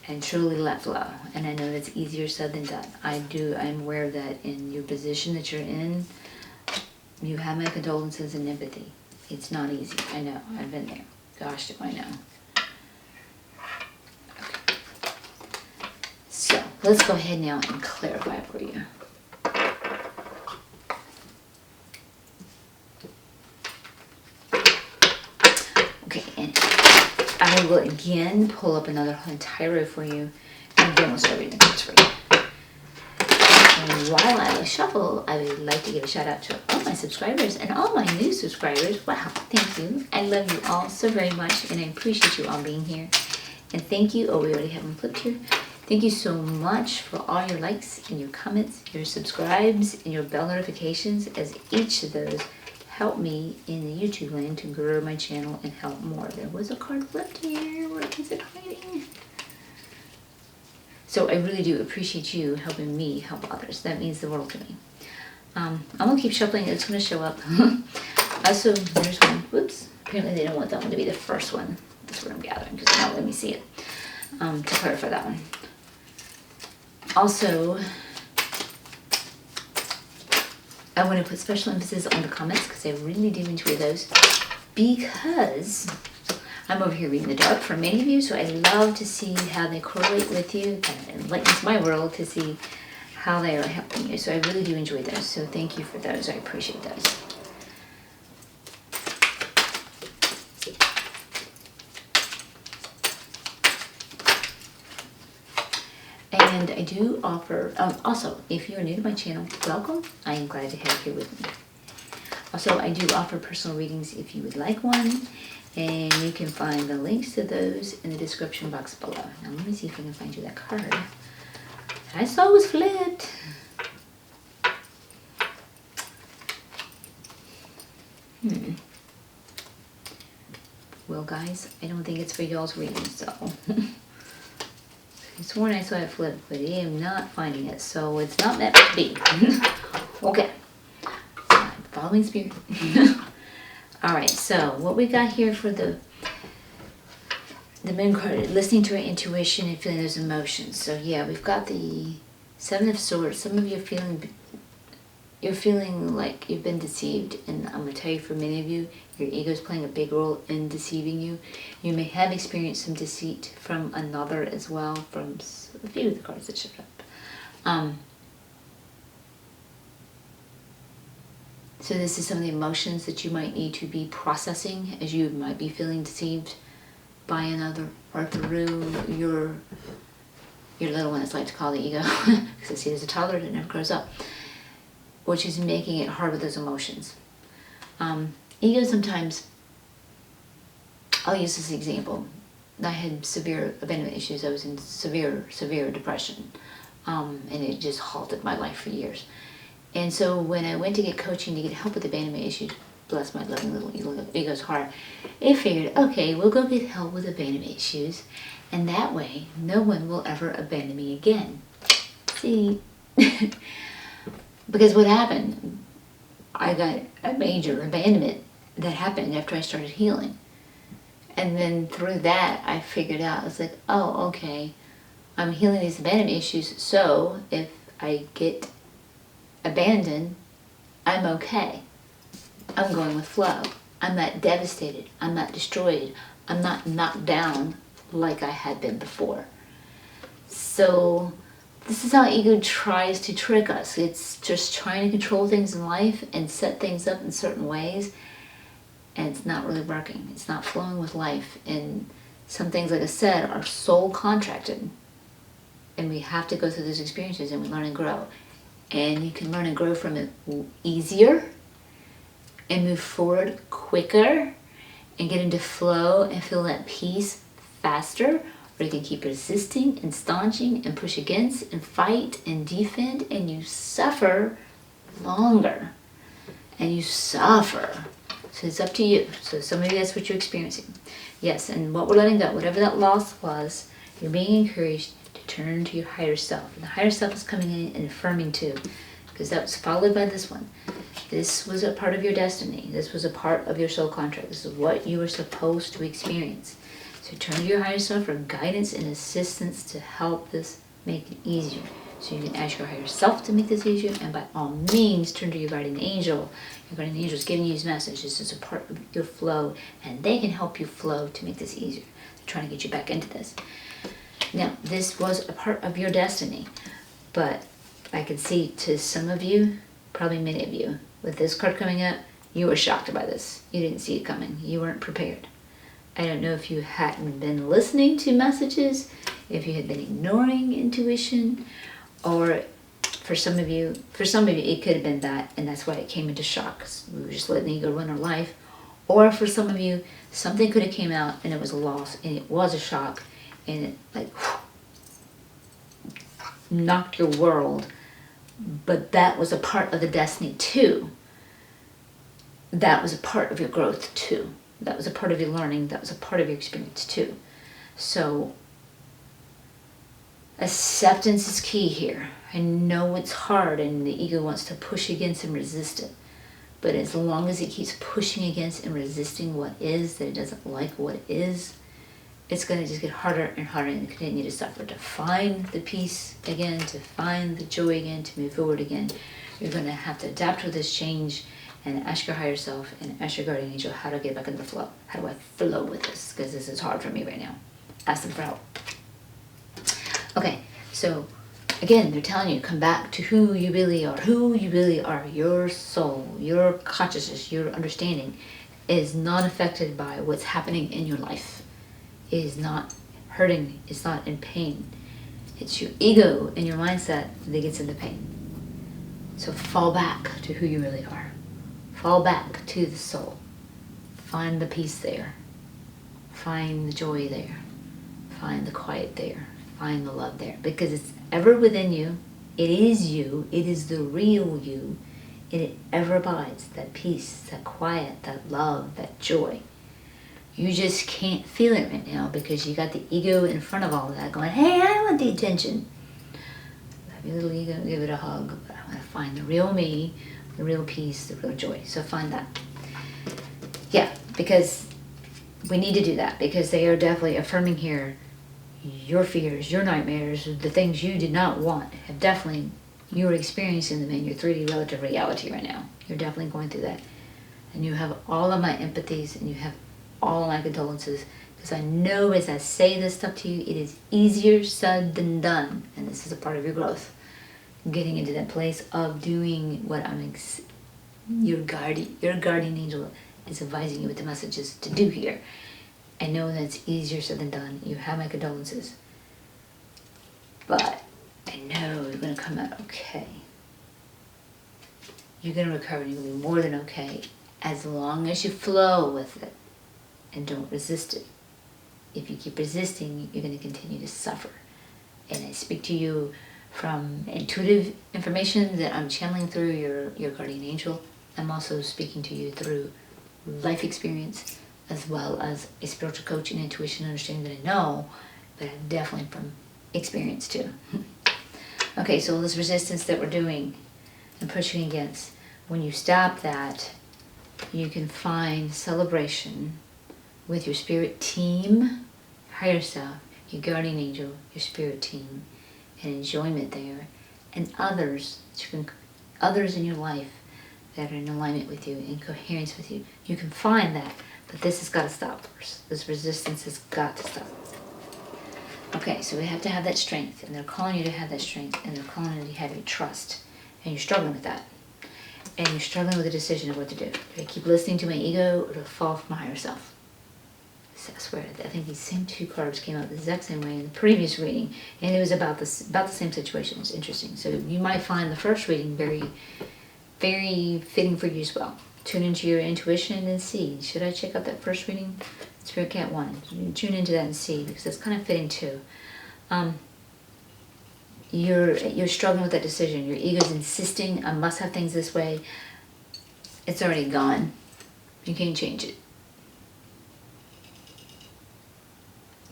and truly let flow. And I know that's easier said than done. I'm aware that in your position that you're in, you have my condolences and empathy. It's not easy. I know. I've been there. Gosh, do I know. Okay. So, let's go ahead now and clarify for you. Okay, and I will again pull up another entire row for you, and then we'll start reading the cards for you. And while I shuffle, I would like to give a shout out to all my subscribers and all my new subscribers. Wow, thank you. I love you all so very much, and I appreciate you all being here. And thank you. Oh, we already have them flipped here. Thank you so much for all your likes and your comments, your subscribes, and your bell notifications, as each of those help me in the YouTube land to grow my channel and help more. There was a card flipped here. Where is it hiding? So I really do appreciate you helping me help others. That means the world to me. I'm going to keep shuffling. It's going to show up. Also, there's one. Whoops. Apparently they don't want that one to be the first one. That's what I'm gathering, because they're not letting me see it. To clarify that one. Also, I want to put special emphasis on the comments, because I really do enjoy those, because I'm over here reading the dark for many of you, so I love to see how they correlate with you. Kind of enlightens my world to see how they are helping you. So I really do enjoy those. So thank you for those. I appreciate those. And I do offer, also, if you're new to my channel, welcome. I am glad to have you here with me. Also, I do offer personal readings if you would like one. And you can find the links to those in the description box below. Now let me see if I can find you that card I saw was flipped. Well, guys, I don't think it's for y'all's reading, so. I sworn I saw it flipped, but I am not finding it, so it's not meant to be. Okay. I'm following spirit. Alright, so what we got here for the moon card, listening to our intuition and feeling those emotions. So yeah, we've got the Seven of Swords. Some of you you're feeling like you've been deceived, and I'm going to tell you, for many of you, your ego is playing a big role in deceiving you. You may have experienced some deceit from another as well, from a few of the cards that showed up. So this is some of the emotions that you might need to be processing, as you might be feeling deceived by another, or through your little one, as I like to call the ego, because I see it as a toddler that never grows up, which is making it hard with those emotions. Ego sometimes, I'll use this example. I had severe abandonment issues. I was in severe depression, and it just halted my life for years. And so when I went to get coaching to get help with abandonment issues, bless my loving little ego's heart, it figured, okay, we'll go get help with abandonment issues, and that way no one will ever abandon me again. See? Because what happened, I got a major abandonment that happened after I started healing. And then through that, I figured out, I was like, oh, okay, I'm healing these abandonment issues, so if I get abandoned, I'm okay. I'm going with flow. I'm not devastated. I'm not destroyed. I'm not knocked down like I had been before. So this is how ego tries to trick us. It's just trying to control things in life and set things up in certain ways, and it's not really working. It's not flowing with life. And some things, like I said, are soul contracted, and we have to go through those experiences, and we learn and grow. And you can learn and grow from it easier and move forward quicker and get into flow and feel that peace faster, or you can keep resisting and staunching and push against and fight and defend, and you suffer longer. And you suffer. So it's up to you. So some of you, that's what you're experiencing. Yes, and what we're letting go, whatever that loss was, you're being encouraged to turn to your higher self. And the higher self is coming in and affirming too, because that was followed by this one. This was a part of your destiny. This was a part of your soul contract. This is what you were supposed to experience. So turn to your higher self for guidance and assistance to help this make it easier. So you can ask your higher self to make this easier, and by all means, turn to your guardian angel. Your guardian angel is giving you his message. This is a part of your flow, and they can help you flow to make this easier. They're trying to get you back into this. Now, this was a part of your destiny, but I can see to some of you, probably many of you, with this card coming up, you were shocked by this. You didn't see it coming. You weren't prepared. I don't know if you hadn't been listening to messages, if you had been ignoring intuition, or For some of you, it could have been that, and that's why it came into shock. 'Cause we were just letting the ego run our life. Or for some of you, something could have came out and it was a loss, and it was a shock, and it like knocked your world. But that was a part of the destiny too. That was a part of your growth too. That was a part of your learning. That was a part of your experience too. So acceptance is key here. I know it's hard and the ego wants to push against and resist it. But as long as it keeps pushing against and resisting what is, that it doesn't like what is, it's going to just get harder and harder and continue to suffer. To find the peace again, to find the joy again, to move forward again, you're going to have to adapt with this change and ask your higher self and ask your guardian angel how to get back into the flow. How do I flow with this? Because this is hard for me right now. Ask them for help. Okay, so again, they're telling you, come back to who you really are. Who you really are. Your soul, your consciousness, your understanding is not affected by what's happening in your life. It is not hurting. It's not in pain. It's your ego and your mindset that gets into pain. So fall back to who you really are. Fall back to the soul. Find the peace there. Find the joy there. Find the quiet there. Find the love there. Because it's ever within you. It is you. It is the real you. And it ever abides. That peace, that quiet, that love, that joy. You just can't feel it right now because you got the ego in front of all of that going, hey, I want the attention. Have your little ego, give it a hug. But I want to find the real me, the real peace, the real joy. So find that. Yeah, because we need to do that because they are definitely affirming here your fears, your nightmares, the things you did not want have definitely, you're experiencing them in your 3D relative reality right now. You're definitely going through that. And you have all of my empathies and you have all of my condolences because I know as I say this stuff to you, it is easier said than done. And this is a part of your growth. Getting into that place of doing what your guardian angel is advising you with the messages to do here. I know that's easier said than done. You have my condolences. But I know you're going to come out okay. You're going to recover. You're going to be more than okay as long as you flow with it and don't resist it. If you keep resisting, you're going to continue to suffer. And I speak to you from intuitive information that I'm channeling through your guardian angel. I'm also speaking to you through life experience as well as a spiritual coach and intuition understanding that I know, but I'm definitely from experience too. Okay, so this resistance that we're doing and pushing against, when you stop that, you can find celebration with your spirit team, higher self, your guardian angel, your spirit team, and enjoyment there, and others in your life that are in alignment with you, in coherence with you. You can find that, but this has got to stop first. This resistance has got to stop. Okay, so we have to have that strength, and they're calling you to have that strength, and they're calling you to have your trust, and you're struggling with that. And you're struggling with the decision of what to do. Do I keep listening to my ego or to fall for my higher self? I swear, I think these same two cards came out the exact same way in the previous reading, and it was about the same situation. It's interesting. So you might find the first reading very, very fitting for you as well. Tune into your intuition and see. Should I check out that first reading? Spirit Cat 1. Tune into that and see, because it's kind of fitting too. You're struggling with that decision. Your ego's insisting, I must have things this way. It's already gone. You can't change it.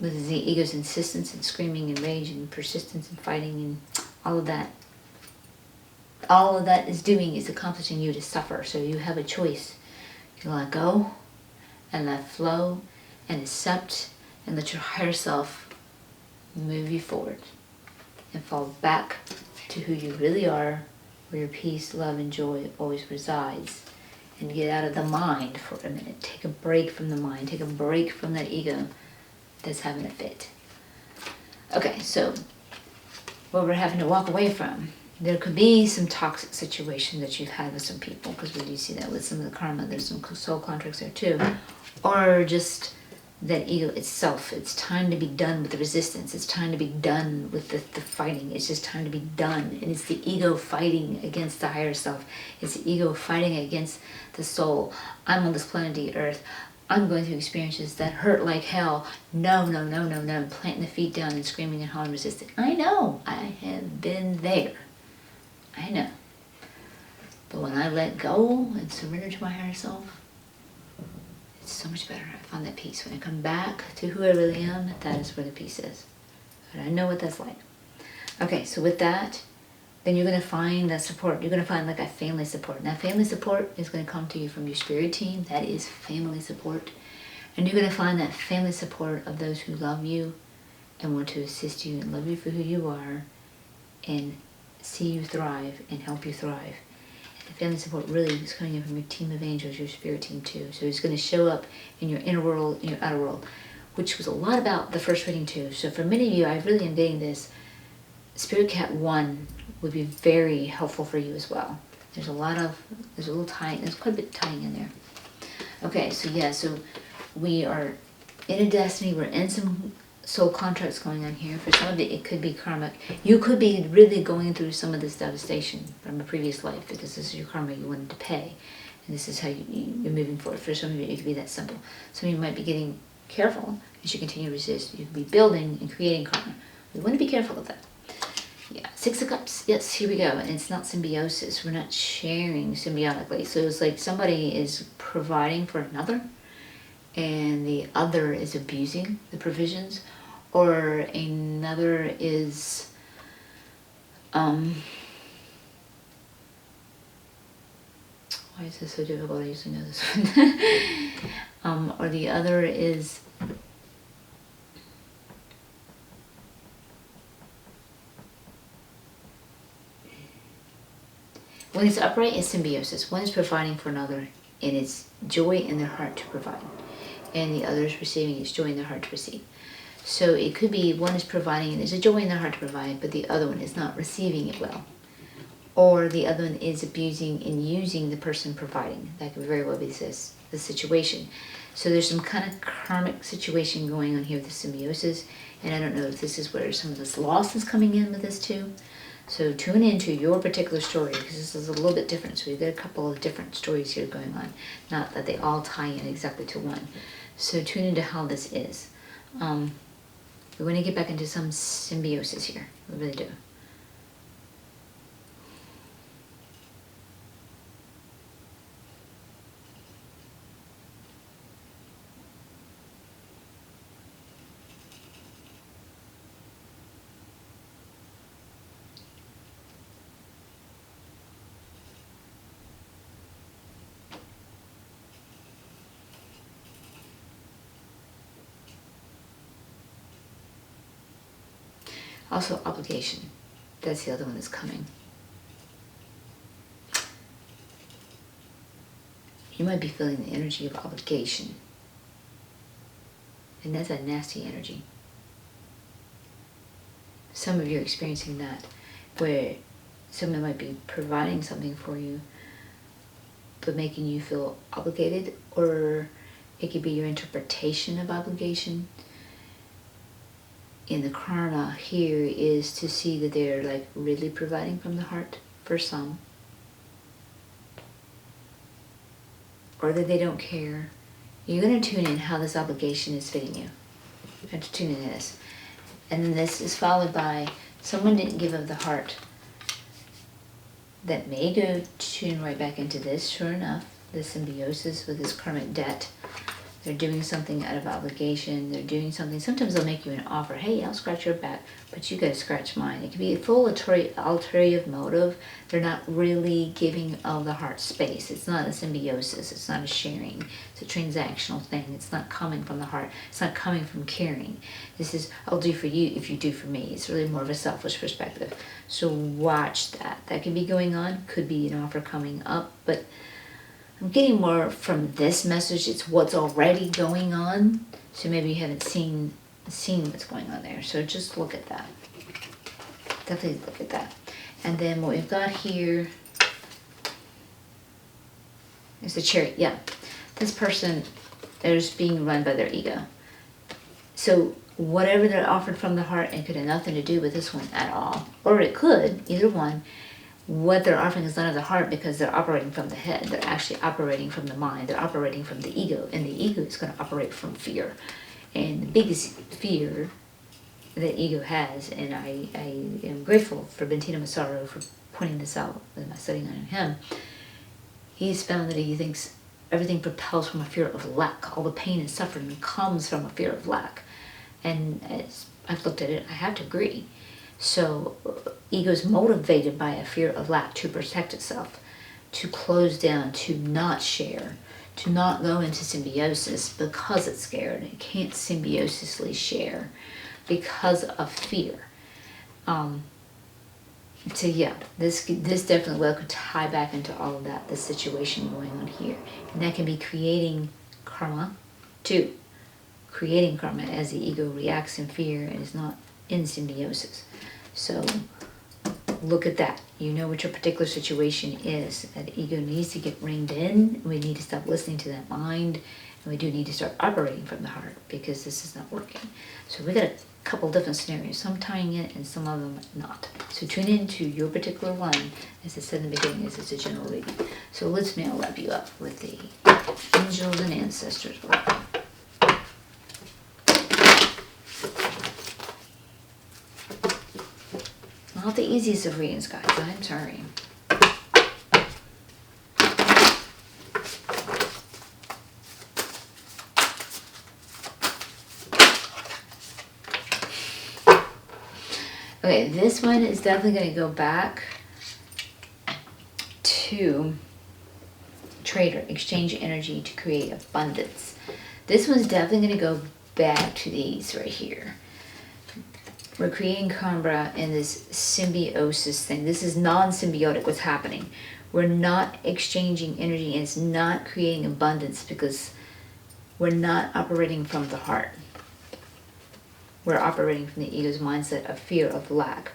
With the ego's insistence and screaming and rage and persistence and fighting and all of that. All of that is doing is accomplishing you to suffer. So you have a choice. You can let go and let flow and accept and let your higher self move you forward and fall back to who you really are, where your peace, love, and joy always resides. And get out of the mind for a minute. Take a break from the mind. Take a break from that ego that's having a fit. Okay, so what we're having to walk away from. There could be some toxic situation that you've had with some people, because we do see that with some of the karma. There's some soul contracts there too. Or just that ego itself. It's time to be done with the resistance. It's time to be done with the fighting. It's just time to be done. And it's the ego fighting against the higher self. It's the ego fighting against the soul. I'm on this planet the earth. I'm going through experiences that hurt like hell. No, no, no, no, no. Planting the feet down and screaming and hollering, resisting. I know. I have been there. I know. But when I let go and surrender to my higher self, it's so much better. I found that peace. When I come back to who I really am, that is where the peace is. And I know what that's like. Okay, so with that, then you're going to find that support. You're going to find like a family support. And that family support is going to come to you from your spirit team. That is family support. And you're going to find that family support of those who love you and want to assist you and love you for who you are and see you thrive and help you thrive. And the family support really is coming in from your team of angels, your spirit team too. So it's going to show up in your inner world, in your outer world, which was a lot about the first reading too. So for many of you, I really am getting this. Spirit Cat 1 would be very helpful for you as well. There's a little tying, there's quite a bit tying in there. Okay, so yeah, so we are in a destiny, we're in some soul contracts going on here. For some of it could be karmic. You could be really going through some of this devastation from a previous life because this is your karma you wanted to pay. And this is how you're moving forward. For some of you, it could be that simple. Some of you might be getting careful as you continue to resist. You could be building and creating karma. We want to be careful of that. Yeah, Six of Cups. Yes, here we go. And it's not symbiosis. We're not sharing symbiotically. So it's like somebody is providing for another and the other is abusing the provisions, or another is why is this so difficult? I usually know this one. Or the other is when it's upright, it's symbiosis. One is providing for another, and it's joy in their heart to provide. And the other is receiving, it's joy in their heart to receive. So it could be one is providing, and there's a joy in their heart to provide, but the other one is not receiving it well. Or the other one is abusing and using the person providing. That could very well be the situation. So there's some kind of karmic situation going on here with the symbiosis. And I don't know if this is where some of this loss is coming in with this too. So tune into your particular story, because this is a little bit different. So we've got a couple of different stories here going on. Not that they all tie in exactly to one. So tune into how this is. We want to get back into some symbiosis here. We really do. Also, obligation. That's the other one that's coming. You might be feeling the energy of obligation. And that's a nasty energy. Some of you are experiencing that, where someone might be providing something for you, but making you feel obligated, or it could be your interpretation of obligation. In the karma here is to see that they're like really providing from the heart for some, or that they don't care. You're going to tune in how this obligation is fitting you. You have to tune into this. And then this is followed by someone didn't give of the heart. That may go tune right back into this, sure enough, the symbiosis with this karmic debt. They're doing something out of obligation. They're doing something. Sometimes they'll make you an offer. Hey, I'll scratch your back, but you got to scratch mine. It can be a full ulterior motive. They're not really giving of the heart space. It's not a symbiosis. It's not a sharing. It's a transactional thing. It's not coming from the heart. It's not coming from caring. This is, I'll do for you if you do for me. It's really more of a selfish perspective. So watch that. That could be going on. Could be an offer coming up, but I'm getting more from this message. It's what's already going on. So maybe you haven't seen what's going on there. So just look at that. Definitely look at that. And then what we've got here is the Chariot. Yeah. This person is being run by their ego. So whatever they're offered from the heart, it could have nothing to do with this one at all. Or it could, either one. What they're offering is none of the heart because they're operating from the head. They're actually operating from the mind. They're operating from the ego. And the ego is going to operate from fear. And the biggest fear that ego has, and I am grateful for Bentino Massaro for pointing this out in my studying on him. He's found that he thinks everything propels from a fear of lack. All the pain and suffering comes from a fear of lack. And as I've looked at it, I have to agree. So ego is motivated by a fear of lack to protect itself, to close down, to not share, to not go into symbiosis because it's scared. It can't symbiosisly share because of fear. So yeah, this definitely well could tie back into all of that, the situation going on here. And that can be creating karma too. Creating karma as the ego reacts in fear and is not in symbiosis. So look at that. You know what your particular situation is. That ego needs to get reined in. We need to stop listening to that mind. And we do need to start operating from the heart because this is not working. So we got a couple different scenarios. Some tying in and some of them not. So tune into your particular one. As I said in the beginning, this is a general reading. So let's now wrap you up with the angels and ancestors. Not the easiest of readings, guys. I'm sorry. Okay, this one is definitely going to go back to trade or exchange energy to create abundance. This one's definitely going to go back to these right here. We're creating karma in this symbiosis thing. This is non-symbiotic what's happening. We're not exchanging energy and it's not creating abundance because we're not operating from the heart. We're operating from the ego's mindset of fear of lack.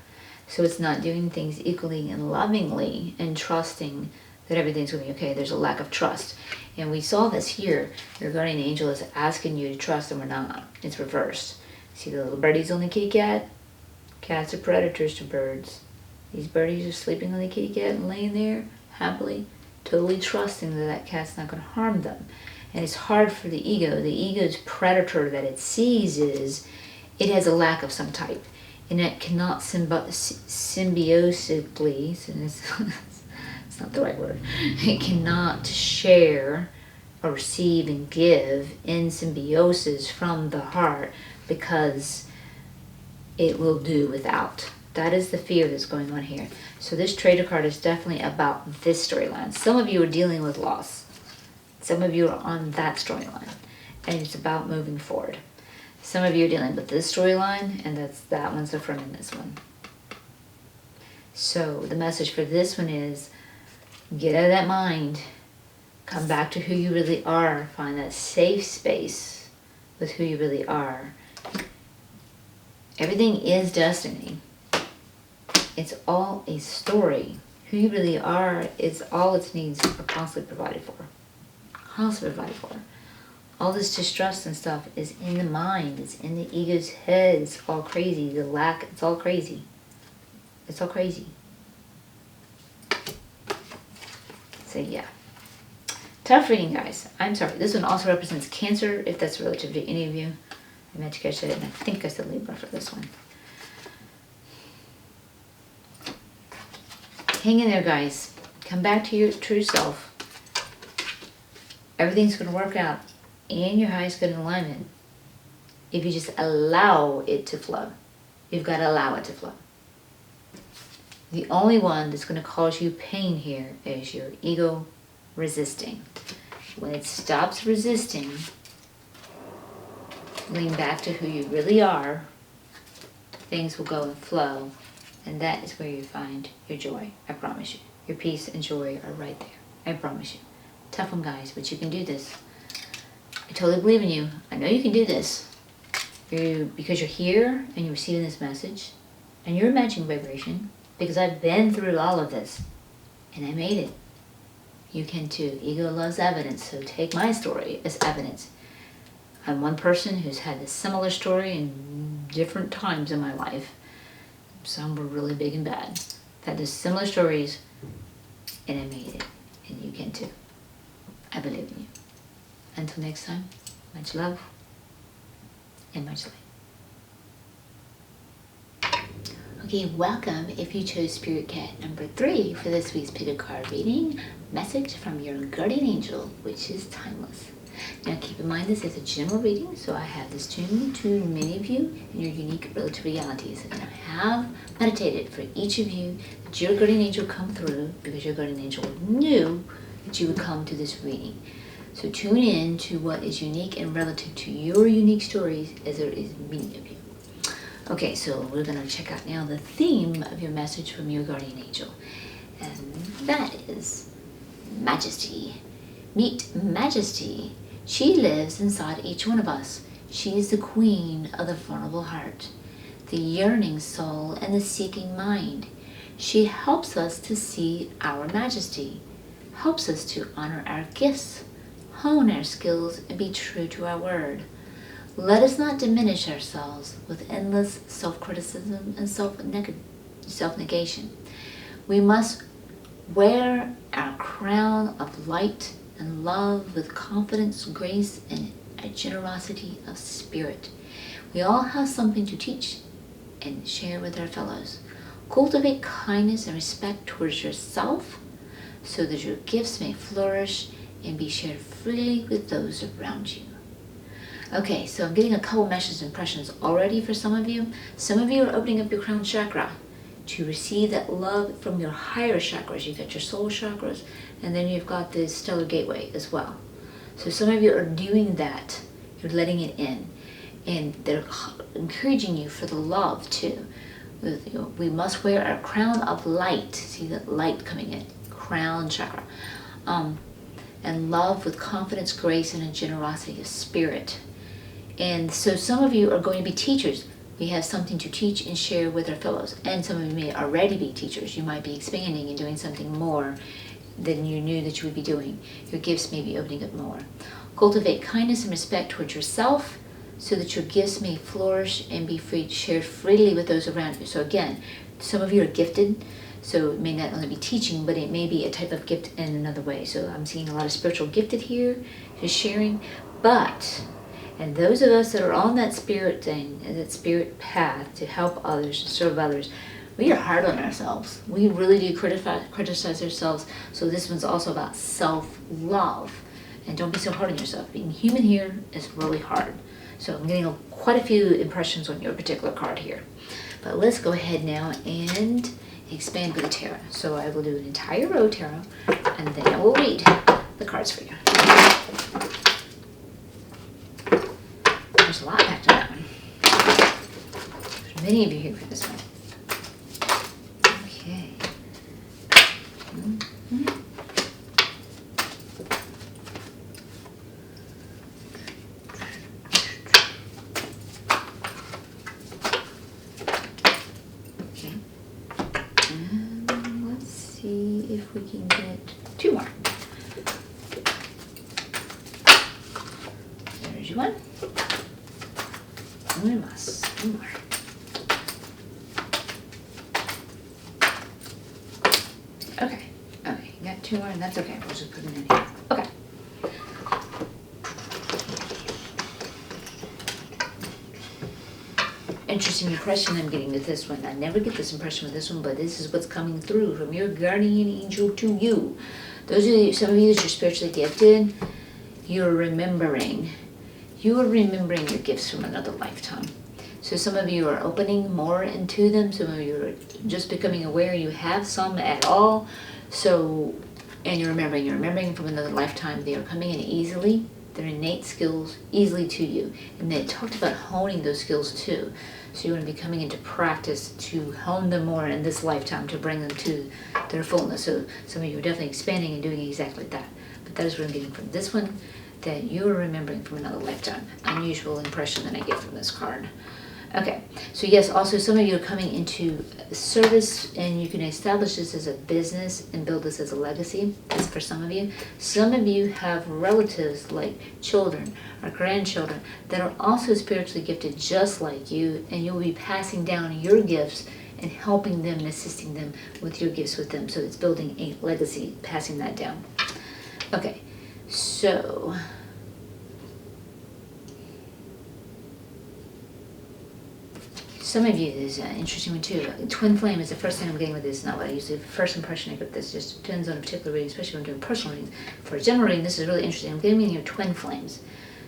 So it's not doing things equally and lovingly and trusting that everything's going to be okay. There's a lack of trust. And we saw this here. Your guardian angel is asking you to trust and we're not. It's reversed. See the little birdies on the kitty cat? Cats are predators to birds. These birdies are sleeping on the kitty cat and laying there happily, totally trusting that that cat's not going to harm them. And it's hard for the ego. The ego's predator that it sees is it has a lack of some type. And it cannot symbiosically, it's not the right word, it cannot share or receive and give in symbiosis from the heart because it will do without. That is the fear that's going on here. So this trader card is definitely about this storyline. Some of you are dealing with loss. Some of you are on that storyline. And it's about moving forward. Some of you are dealing with this storyline, and that one's affirming this one. So the message for this one is, get out of that mind. Come back to who you really are. Find that safe space with who you really are. Everything is destiny. It's all a story. Who you really are is all its needs are constantly provided for. Constantly provided for. All this distrust and stuff is in the mind. It's in the ego's head. It's all crazy. The lack, it's all crazy. It's all crazy. So yeah. Tough reading, guys. I'm sorry. This one also represents Cancer, if that's relative to any of you. I meant to catch it, and I think I said Libra for this one. Hang in there, guys. Come back to your true self. Everything's going to work out in your highest good alignment if you just allow it to flow. You've got to allow it to flow. The only one that's going to cause you pain here is your ego resisting. When it stops resisting, lean back to who you really are, things will go and flow, and that is where you find your joy. I promise you. Your peace and joy are right there. I promise you. Tough one, guys, but you can do this. I totally believe in you. I know you can do this. Because you're here and you're receiving this message, and you're matching vibration, because I've been through all of this, and I made it. You can too. Ego loves evidence, so take my story as evidence. I'm one person who's had a similar story in different times in my life. Some were really big and bad. I've had those similar stories, and I made it. And you can too. I believe in you. Until next time, much love and much light. Okay, welcome if you chose Spirit Cat number 3 for this week's Pick a Card reading. Message from your guardian angel, which is timeless. Now keep in mind this is a general reading, so I have this tuned to many of you and your unique relative realities. And I have meditated for each of you that your guardian angel come through because your guardian angel knew that you would come to this reading. So tune in to what is unique and relative to your unique stories, as there is many of you. Okay, so we're going to check out now the theme of your message from your guardian angel. And that is Majesty. Meet Majesty. She lives inside each one of us. She is the queen of the vulnerable heart, the yearning soul, and the seeking mind. She helps us to see our majesty, helps us to honor our gifts, hone our skills, and be true to our word. Let us not diminish ourselves with endless self-criticism and self-negation. We must wear our crown of light and love with confidence, grace, and a generosity of spirit. We all have something to teach and share with our fellows. Cultivate kindness and respect towards yourself so that your gifts may flourish and be shared freely with those around you. Okay, so I'm getting a couple messages and impressions already for some of you. Some of you are opening up your crown chakra to receive that love from your higher chakras. You've got your soul chakras, and then you've got the stellar gateway as well. So some of you are doing that. You're letting it in, and they're encouraging you for the love too. We must wear our crown of light. See that light coming in, crown chakra, and love with confidence, grace, and a generosity of spirit. And so some of you are going to be teachers. We have something to teach and share with our fellows. And some of you may already be teachers. You might be expanding and doing something more than you knew that you would be doing. Your gifts may be opening up more. Cultivate kindness and respect towards yourself so that your gifts may flourish and be shared freely with those around you. So again, some of you are gifted, so it may not only be teaching, but it may be a type of gift in another way. So I'm seeing a lot of spiritual gifted here, just sharing. And those of us that are on that spirit thing, that spirit path to help others, to serve others, we are hard on ourselves. We really do criticize ourselves. So this one's also about self-love. And don't be so hard on yourself. Being human here is really hard. So I'm getting quite a few impressions on your particular card here. But let's go ahead now and expand with the tarot. So I will do an entire row tarot, and then I will read the cards for you. There's a lot packed in that one. There's many of you here for this one. Okay. Okay. And let's see if we can get 2 more. There's one. We must. 2 more. Okay. Okay, you got 2 more, and that's okay. We'll just put them in here. Okay. Interesting impression I'm getting with this one. I never get this impression with this one, but this is what's coming through from your guardian angel to you. Those of you, some of you that you're spiritually gifted, you're remembering. You are remembering your gifts from another lifetime. So some of you are opening more into them. Some of you are just becoming aware you have some at all. So, and you're remembering from another lifetime. They are coming in easily. They're innate skills easily to you. And they talked about honing those skills too. So you want to be coming into practice to hone them more in this lifetime to bring them to their fullness. So some of you are definitely expanding and doing exactly that. But that is what I'm getting from this one, that you are remembering from another lifetime. Unusual impression that I get from this card. Okay, so yes, also some of you are coming into service, and you can establish this as a business and build this as a legacy. That's for some of you. Some of you have relatives like children or grandchildren that are also spiritually gifted just like you, and you'll be passing down your gifts and helping them and assisting them with your gifts with them. So it's building a legacy, passing that down. Okay, so some of you, this is an interesting one too. Twin flame is the first thing I'm getting with this. Not what I usually, first impression I get with this. Just depends on a particular reading, especially when I'm doing personal readings. For a general reading, this is really interesting. I'm getting your twin flames.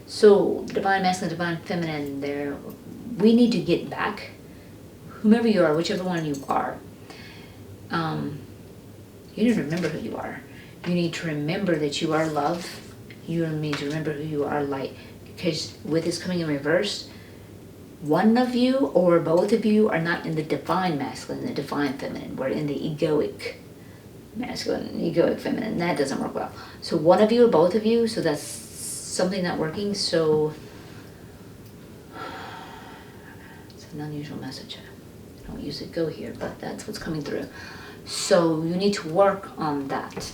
So divine masculine, divine feminine, there, we need to get back, whomever you are, whichever one you are. You need to remember who you are. You need to remember that you are love. You need to remember who you are, light. Because with this coming in reverse, one of you or both of you are not in the divine masculine, the divine feminine. We're in the egoic masculine, egoic feminine. That doesn't work well. So one of you or both of you, so that's something not working. So it's an unusual message. I don't usually go here, but that's what's coming through. So you need to work on that.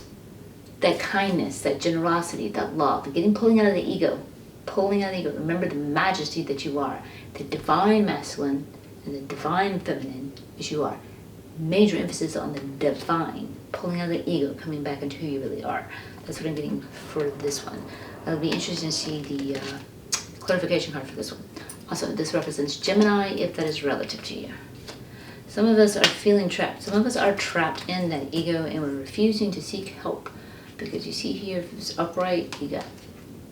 That kindness, that generosity, that love, pulling out of the ego. Pulling out of the ego. Remember the majesty that you are. The divine masculine and the divine feminine as you are. Major emphasis on the divine. Pulling out of the ego, coming back into who you really are. That's what I'm getting for this one. It'll be interesting to see the clarification card for this one. Also, this represents Gemini, if that is relative to you. Some of us are feeling trapped. Some of us are trapped in that ego, and we're refusing to seek help. Because you see here, if it's upright, you got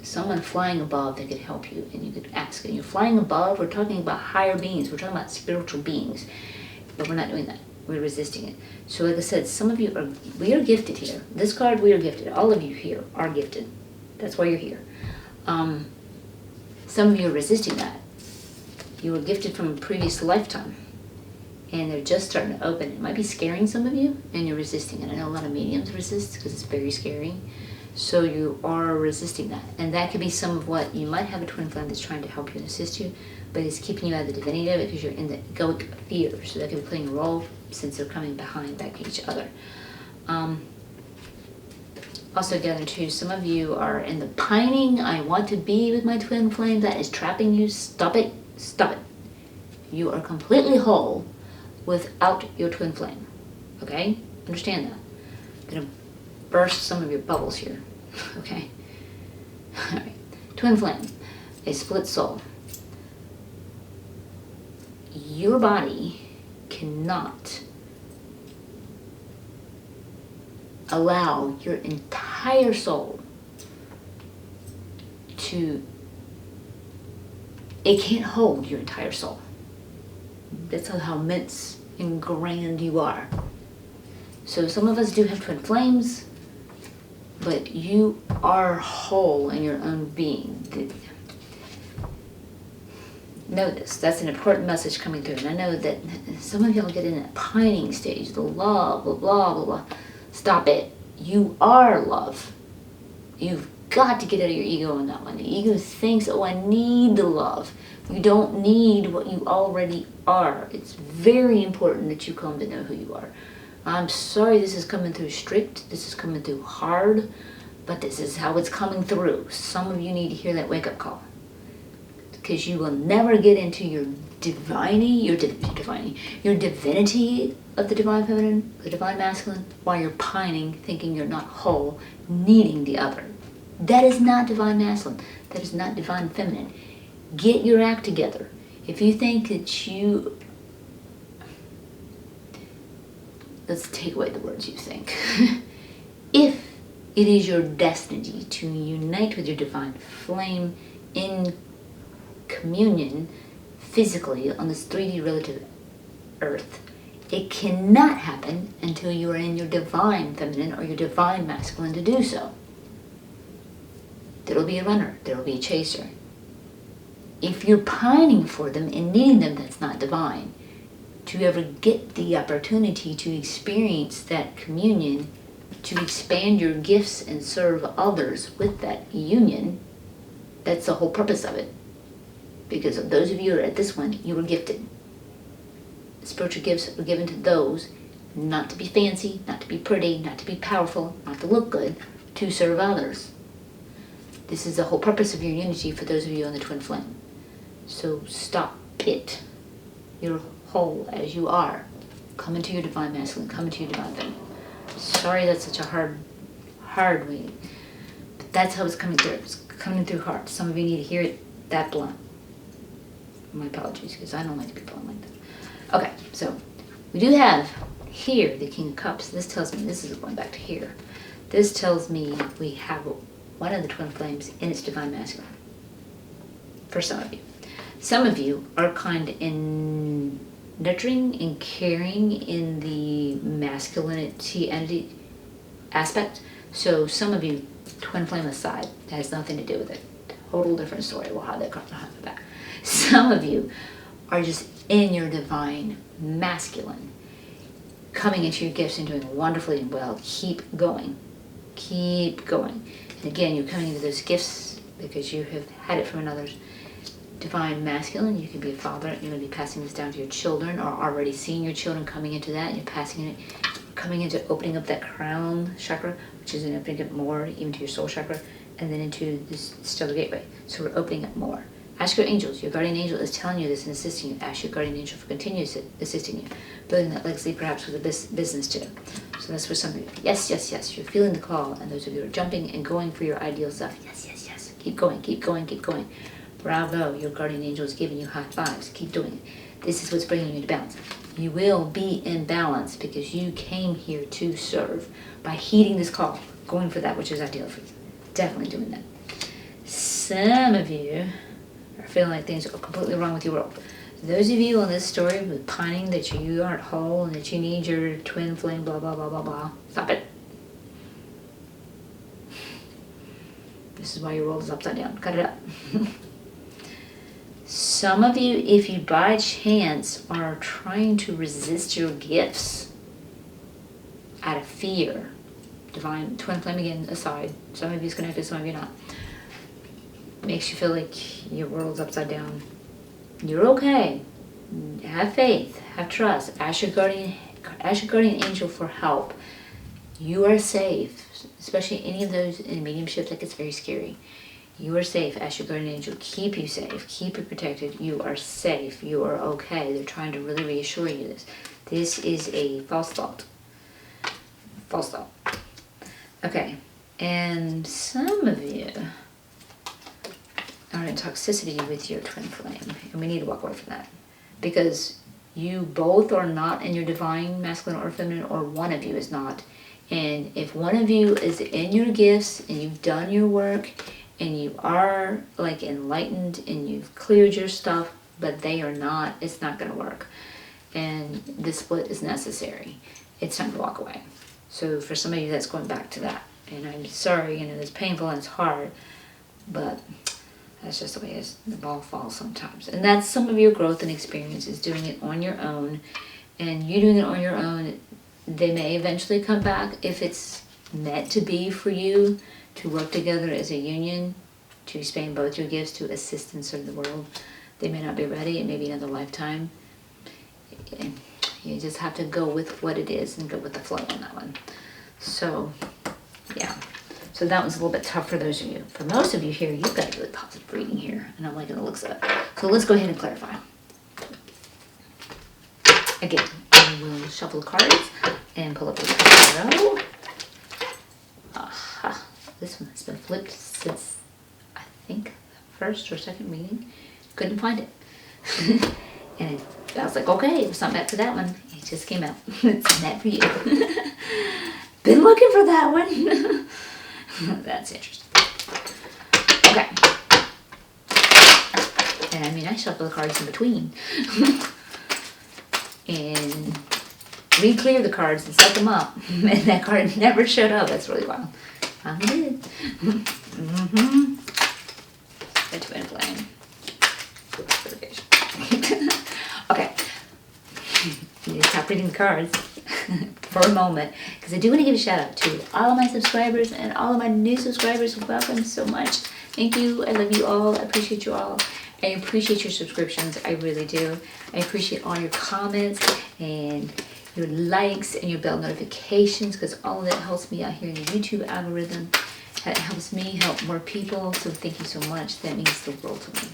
someone flying above that could help you, and you could ask. And you're flying above, we're talking about higher beings. We're talking about spiritual beings. But we're not doing that. We're resisting it. So like I said, some of you we are gifted here. This card, we are gifted. All of you here are gifted. That's why you're here. Some of you are resisting that. You were gifted from a previous lifetime. And they're just starting to open. It might be scaring some of you, and you're resisting it. I know a lot of mediums resist because it's very scary. So you are resisting that. And that could be some of what you might have a twin flame that's trying to help you and assist you, but it's keeping you out of the divinity of it because you're in the egoic fear. So that could be playing a role since they're coming behind back at each other. Also gather too, some of you are in the pining, I want to be with my twin flame, that is trapping you. Stop it. Stop it. You are completely whole without your twin flame. Okay? Understand that. I'm going to burst some of your bubbles here. Okay? Alright. Twin flame. A split soul. Your body cannot allow your entire soul to... It can't hold your entire soul. That's how immense and grand you are. So some of us do have twin flames, but you are whole in your own being. Know this. That's an important message coming through. And I know that some of y'all get in that pining stage, the love, blah, blah, blah, blah. Stop it. You are love. You've got to get out of your ego on that one. The ego thinks, oh, I need the love. You don't need what you already are. It's very important that you come to know who you are. I'm sorry this is coming through strict. This is coming through hard. But this is how it's coming through. Some of you need to hear that wake-up call. Because you will never get into your divinity of the divine feminine, the divine masculine, while you're pining, thinking you're not whole, needing the other. That is not divine masculine. That is not divine feminine. Get your act together. If you think that you... Let's take away the words you think. If it is your destiny to unite with your divine flame in communion physically on this 3D relative earth, it cannot happen until you are in your divine feminine or your divine masculine to do so. There will be a runner. There will be a chaser. If you're pining for them and needing them, that's not divine. To ever get the opportunity to experience that communion, to expand your gifts and serve others with that union, that's the whole purpose of it. Because of those of you who are at this one, you were gifted. Spiritual gifts were given to those not to be fancy, not to be pretty, not to be powerful, not to look good, to serve others. This is the whole purpose of your unity for those of you on the twin flame. So stop it. You're whole as you are. Come into your divine masculine, come into your divine feminine. Sorry that's such a hard way. But that's how it's coming through. It's coming through heart. Some of you need to hear it that blunt. My apologies, because I don't like to be blunt like that. Okay, so we do have here the King of Cups. This tells me, this is going back to here. This tells me we have one of the twin flames in its divine masculine. For some of you. Some of you are kind in nurturing and caring in the masculinity entity aspect. So some of you, twin flame aside, has nothing to do with it. Total different story. We'll have that come back. Some of you are just in your divine masculine, coming into your gifts and doing wonderfully well. Keep going. Keep going. And again, you're coming into those gifts because you have had it from another's divine masculine. You can be a father. You're going to be passing this down to your children, or already seeing your children coming into that, and you're passing it, coming into opening up that crown chakra, which is an opening up more even to your soul chakra, and then into this stellar gateway. So we're opening up more. Ask your angels. Your guardian angel is telling you this and assisting you. Ask your guardian angel for continuous assisting you, building that legacy perhaps with a business too. So that's for some of you. Yes, yes, yes. You're feeling the call, and those of you who are jumping and going for your ideal stuff. Yes, yes, yes. Keep going, keep going, keep going. Bravo, your guardian angel is giving you high fives. Keep doing it. This is what's bringing you to balance. You will be in balance because you came here to serve by heeding this call, going for that which is ideal for you. Definitely doing that. Some of you are feeling like things are completely wrong with your world. Those of you on this story with pining that you aren't whole and that you need your twin flame, blah, blah, blah, blah, blah. Stop it. This is why your world is upside down. Cut it up. Some of you, if you by chance are trying to resist your gifts out of fear, divine twin flame again aside, some of you is connected, some of you not, makes you feel like your world's upside down. You're okay. Have faith, have trust. Ask your guardian angel for help. You are safe, especially any of those in mediumship that gets very scary. You are safe. Ask your guardian angel, keep you safe, keep you protected. You are safe. You are okay. They're trying to really reassure you this. This is a false thought. False thought. Okay. And some of you are in toxicity with your twin flame. And we need to walk away from that. Because you both are not in your divine masculine or feminine, or one of you is not. And if one of you is in your gifts and you've done your work and you are like enlightened and you've cleared your stuff, but they are not, it's not going to work. And this split is necessary. It's time to walk away. So for some of you, that's going back to that. And I'm sorry, it's painful and it's hard, but that's just the way it is. The ball falls sometimes. And that's some of your growth and experience, is doing it on your own. And you doing it on your own, they may eventually come back if it's meant to be for you to work together as a union, to expand both your gifts to assist and serve the world. They may not be ready. It may be another lifetime. And you just have to go with what it is and go with the flow on that one. So, yeah. So that one's a little bit tough for those of you. For most of you here, you've got a really positive reading here, and I'm liking the looks of it. So let's go ahead and clarify. Again, I will shuffle the cards and pull up the tarot. Aha. This one has been flipped since, I think, the first or second reading. Couldn't find it. And I was like, okay, it's not meant for that one. It just came out. It's meant for you. Been looking for that one. That's interesting. Okay. And I mean, I shuffle the cards in between. And re-clear the cards and set them up. And that card never showed up. That's really wild. I did. The twin flame. Okay. You need to stop reading the cards for a moment, because I do want to give a shout out to all of my subscribers and all of my new subscribers. Welcome so much. Thank you. I love you all. I appreciate you all. I appreciate your subscriptions. I really do. I appreciate all your comments and your likes and your bell notifications, because all of that helps me out here in the YouTube algorithm. That helps me help more people. So thank you so much. That means the world to me.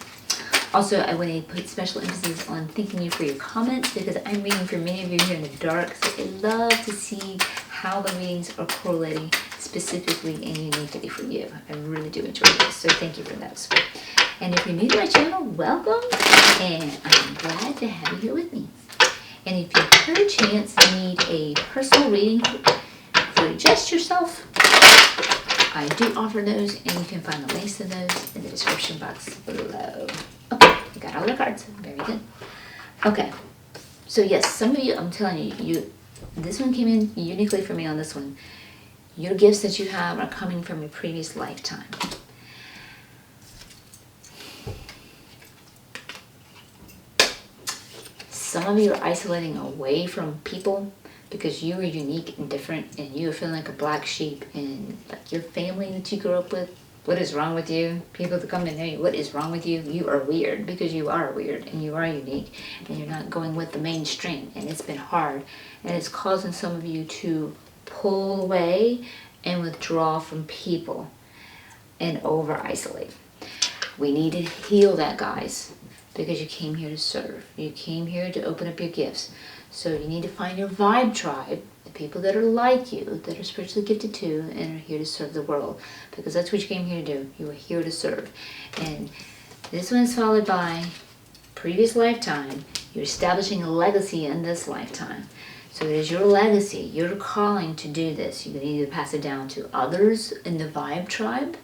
Also, I want to put special emphasis on thanking you for your comments, because I'm reading for many of you here in the dark. So I love to see how the readings are correlating specifically and uniquely for you. I really do enjoy this. So thank you for that. And if you're new to my channel, welcome. And I'm glad to have you here with me. And if you per chance need a personal reading for just yourself, I do offer those, and you can find the links to those in the description box below. Okay, we got all the cards. Very good. Okay, so yes, some of you, I'm telling you, this one came in uniquely for me on this one. Your gifts that you have are coming from a previous lifetime. Some of you are isolating away from people because you are unique and different, and you are feeling like a black sheep, and like your family that you grew up with, what is wrong with you? People that come to know you, what is wrong with you? You are weird, because you are weird and you are unique, and you're not going with the mainstream, and it's been hard, and it's causing some of you to pull away and withdraw from people and over isolate. We need to heal that, guys, because you came here to serve. You came here to open up your gifts. So you need to find your vibe tribe, the people that are like you, that are spiritually gifted too, and are here to serve the world. Because that's what you came here to do. You were here to serve. And this one is followed by previous lifetime. You're establishing a legacy in this lifetime. So it is your legacy. You're calling to do this. You can either pass it down to others in the vibe tribe,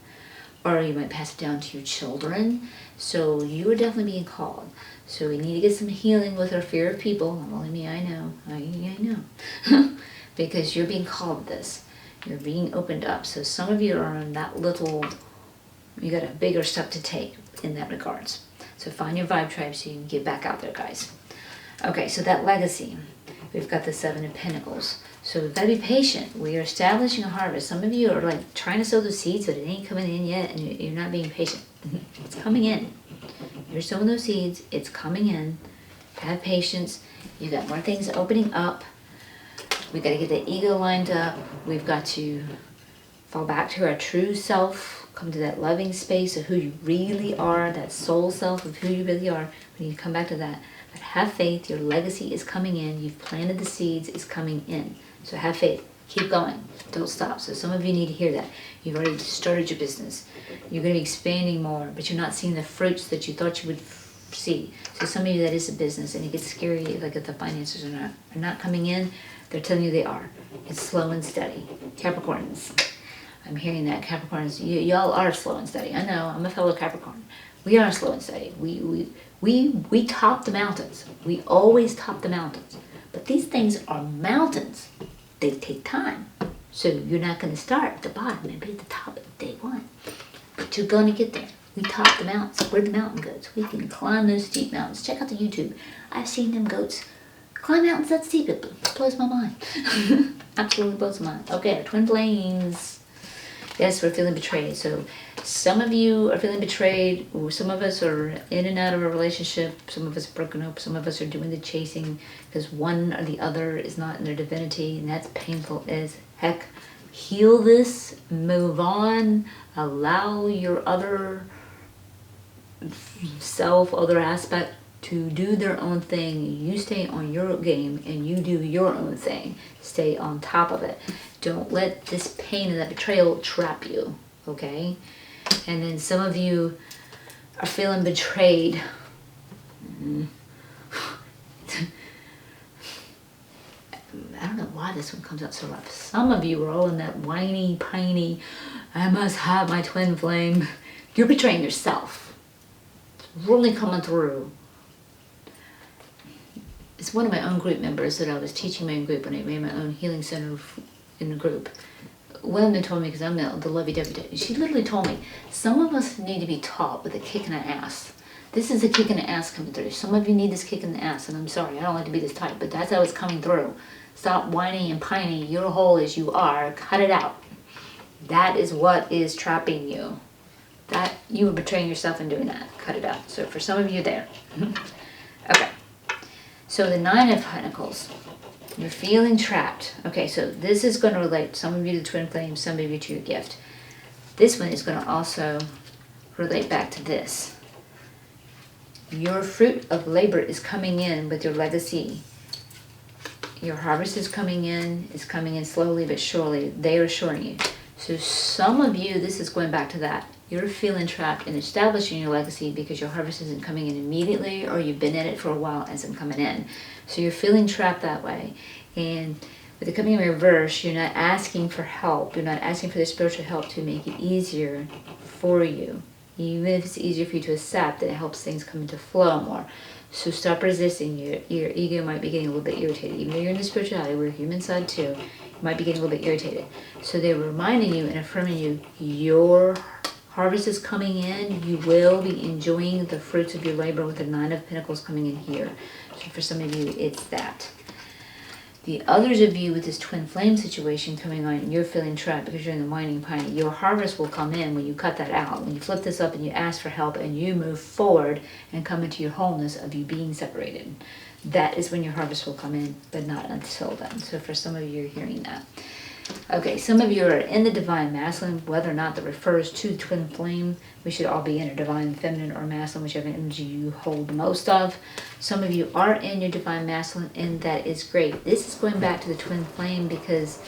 or you might pass it down to your children. So you are definitely being called. So we need to get some healing with our fear of people. Only me, I know. I know. Because you're being called this. You're being opened up. So some of you are on that little, you got a bigger step to take in that regards. So find your vibe tribe so you can get back out there, guys. Okay, so that legacy. We've got the 7 of Pentacles. So we've got to be patient. We are establishing a harvest. Some of you are like trying to sow the seeds, but it ain't coming in yet, and you're not being patient. It's coming in. You're sowing those seeds. It's coming in. Have patience. You've got more things opening up. We've got to get the ego lined up. We've got to fall back to our true self. Come to that loving space of who you really are, that soul self of who you really are. We need to come back to that. But have faith. Your legacy is coming in. You've planted the seeds. It's coming in. So have faith. Keep going. Don't stop. So some of you need to hear that. You've already started your business. You're going to be expanding more, but you're not seeing the fruits that you thought you would see. So some of you, that is a business, and it gets scary, like if the finances are not coming in. They're telling you they are. It's slow and steady. Capricorns. I'm hearing that. Capricorns, y'all are slow and steady. I know. I'm a fellow Capricorn. We are slow and steady. We top the mountains. We always top the mountains. But these things are mountains. They take time. So you're not going to start at the bottom and be at the top at day one. But you're going to get there. We top the mountains. We're the mountain goats. We can climb those steep mountains. Check out the YouTube. I've seen them goats climb mountains that steep. It blows my mind. Absolutely blows my mind. Okay, our twin flames. Yes, we're feeling betrayed. So some of you are feeling betrayed. Some of us are in and out of a relationship. Some of us are broken up. Some of us are doing the chasing because one or the other is not in their divinity, and that's painful as heck. Heal this. Move on. Allow your other self, other aspect to do their own thing. You stay on your game and you do your own thing. Stay on top of it. Don't let this pain and that betrayal trap you, okay? And then some of you are feeling betrayed. I don't know why this one comes out so rough. Some of you are all in that whiny, piney, I must have my twin flame. You're betraying yourself. It's really coming through. It's one of my own group members that I was teaching my own group when I ran my own healing center in the group. One of them told me, because I'm the lovey-dovey, she literally told me, some of us need to be taught with a kick in the ass. This is a kick in the ass coming through. Some of you need this kick in the ass, and I'm sorry, I don't like to be this tight, but that's how it's coming through. Stop whining and pining. You're whole as you are. Cut it out. That is what is trapping you. That you were betraying yourself in doing that. Cut it out. So for some of you there. Okay. So the Nine of Pentacles. You're feeling trapped. Okay, so this is going to relate, some of you to the twin flame, some of you to your gift. This one is going to also relate back to this. Your fruit of labor is coming in with your legacy. Your harvest is coming in slowly but surely. They are assuring you. So some of you, this is going back to that. You're feeling trapped in establishing your legacy because your harvest isn't coming in immediately, or you've been in it for a while and isn't coming in. So you're feeling trapped that way. And with it coming in reverse, you're not asking for help. You're not asking for the spiritual help to make it easier for you. Even if it's easier for you to accept, it helps things come into flow more. So stop resisting. Your ego might be getting a little bit irritated. Even though you're in the spirituality, we're human side too. You might be getting a little bit irritated. So they're reminding you and affirming you, your harvest is coming in. You will be enjoying the fruits of your labor with the Nine of Pentacles coming in here. So for some of you, it's that. The others of you with this twin flame situation coming on, you're feeling trapped because you're in the mining piney. Your harvest will come in when you cut that out. When you flip this up and you ask for help and you move forward and come into your wholeness of you being separated. That is when your harvest will come in, but not until then. So for some of you, you're hearing that. Okay, some of you are in the divine masculine, whether or not that refers to twin flame. We should all be in a divine feminine or masculine, whichever energy you hold the most of. Some of you are in your divine masculine, and that is great. This is going back to the twin flame because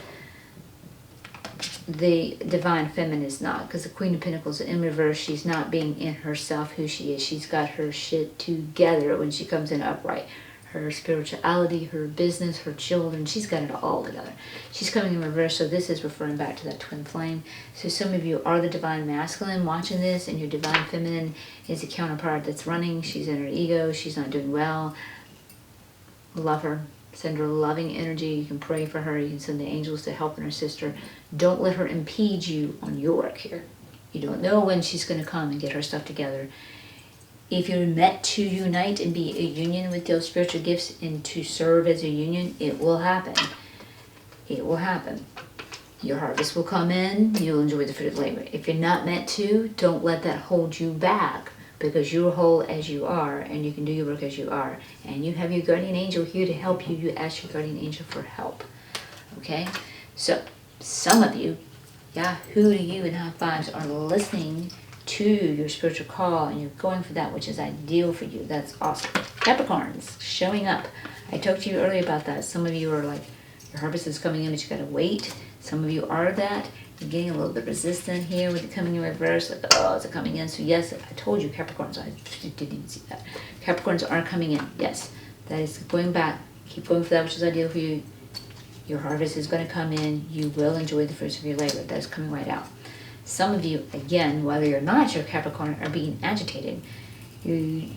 the divine feminine is not. Because the Queen of Pentacles in reverse, she's not being in herself who she is. She's got her shit together when she comes in upright. Her spirituality, her business, her children, she's got it all together. She's coming in reverse, so this is referring back to that twin flame. So some of you are the divine masculine watching this, and your divine feminine is a counterpart that's running. She's in her ego, she's not doing well. Love her. Send her loving energy. You can pray for her. You can send the angels to help her sister. Don't let her impede you on your work here. You don't know when she's going to come and get her stuff together. If you're meant to unite and be a union with those spiritual gifts and to serve as a union, it will happen. It will happen. Your harvest will come in. You'll enjoy the fruit of labor. If you're not meant to, don't let that hold you back, because you're whole as you are and you can do your work as you are. And you have your guardian angel here to help you. You ask your guardian angel for help. Okay? So, some of you, Yahoo to you and high fives, are listening to your spiritual call, and you're going for that which is ideal for you. That's awesome. Capricorns showing up. I talked to you earlier about that. Some of you are like, your harvest is coming in, but you gotta wait. Some of you are that. You're getting a little bit resistant here with it coming in reverse, like, oh, is it coming in? So yes, I told you, Capricorns, I didn't even see that. Capricorns are coming in, yes. That is going back. Keep going for that which is ideal for you. Your harvest is going to come in. You will enjoy the fruits of your labor. That is coming right out. Some of you, again, whether you're not your Capricorn, are being agitated. You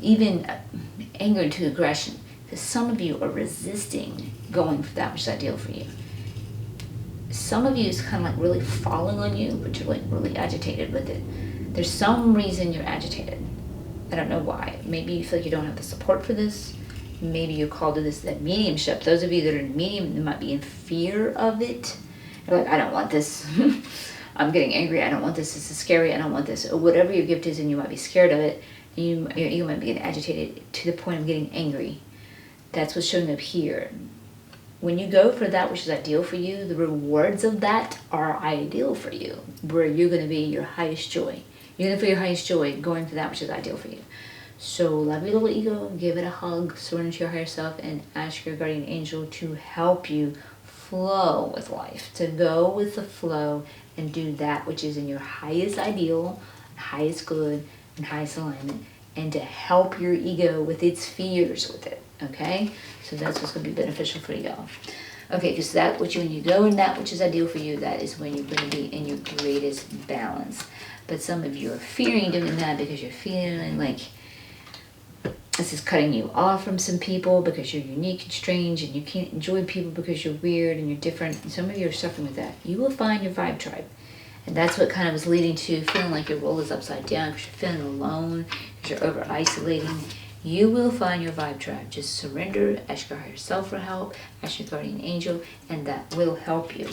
even angered to aggression. Because some of you are resisting going for that which is ideal for you. Some of you is kind of like really falling on you, but you're like really agitated with it. There's some reason you're agitated. I don't know why. Maybe you feel like you don't have the support for this. Maybe you're called to that mediumship. Those of you that are in medium, they might be in fear of it. You're like, I don't want this. I'm getting angry. I don't want this. This is scary. I don't want this. Or whatever your gift is, and you might be scared of it. And you might be getting agitated to the point of getting angry. That's what's showing up here. When you go for that which is ideal for you, the rewards of that are ideal for you, where you're going to be your highest joy. You're going to feel your highest joy going for that which is ideal for you. So love your little ego, give it a hug, surrender to your higher self, and ask your guardian angel to help you flow with life, to go with the flow and do that which is in your highest ideal, highest good, and highest alignment, and to help your ego with its fears with it, okay? So that's what's going to be beneficial for y'all. Okay, because that which when you go in that which is ideal for you, that is when you're going to be in your greatest balance. But some of you are fearing doing that because you're feeling like this is cutting you off from some people because you're unique and strange, and you can't enjoy people because you're weird and you're different. And some of you are suffering with that. You will find your vibe tribe. And that's what kind of is leading to feeling like your role is upside down because you're feeling alone, because you're over-isolating. You will find your vibe tribe. Just surrender, ask your higher self for help, ask your guardian angel, and that will help you.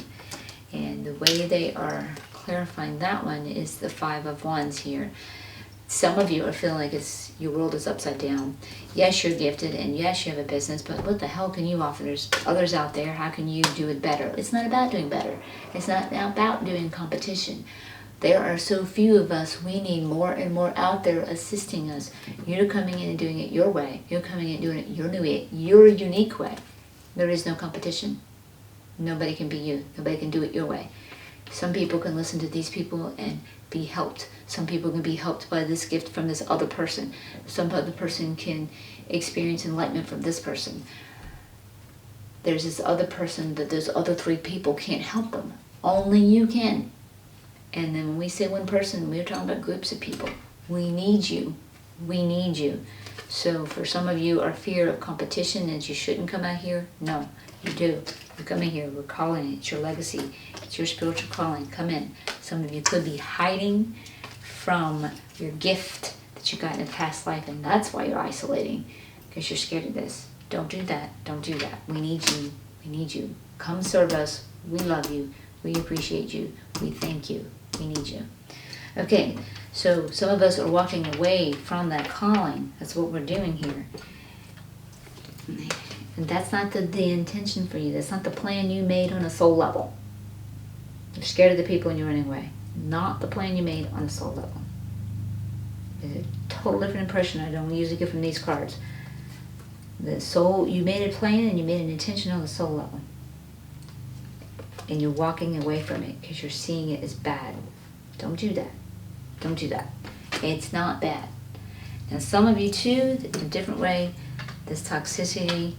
And the way they are clarifying that one is the Five of Wands here. Some of you are feeling like your world is upside down. Yes, you're gifted, and yes, you have a business, but what the hell can you offer? There's others out there. How can you do it better? It's not about doing better. It's not about doing competition. There are so few of us. We need more and more out there assisting us. You're coming in and doing it your way. You're coming in and doing it your new way, your unique way. There is no competition. Nobody can be you. Nobody can do it your way. Some people can listen to these people and be helped. Some people can be helped by this gift from this other person. Some other person can experience enlightenment from this person. There's this other person that those other three people can't help them. Only you can. And then when we say one person, we're talking about groups of people. We need you. We need you. So for some of you, our fear of competition is you shouldn't come out here. No, you do. You're coming here. We're calling it. It's your legacy. It's your spiritual calling. Come in. Some of you could be hiding from your gift that you got in a past life, and that's why you're isolating, because you're scared of this. Don't do that. Don't do that. We need you. We need you. Come serve us. We love you. We appreciate you. We thank you. We need you. Okay, so some of us are walking away from that calling. That's what we're doing here. And that's not the intention for you. That's not the plan you made on a soul level. You're scared of the people and you're running away. Not the plan you made on a soul level. It's a total different impression I don't usually get from these cards. The soul, you made a plan and you made an intention on the soul level. And you're walking away from it because you're seeing it as bad. Don't do that. Don't do that. It's not bad. Now some of you too, in a different way, this toxicity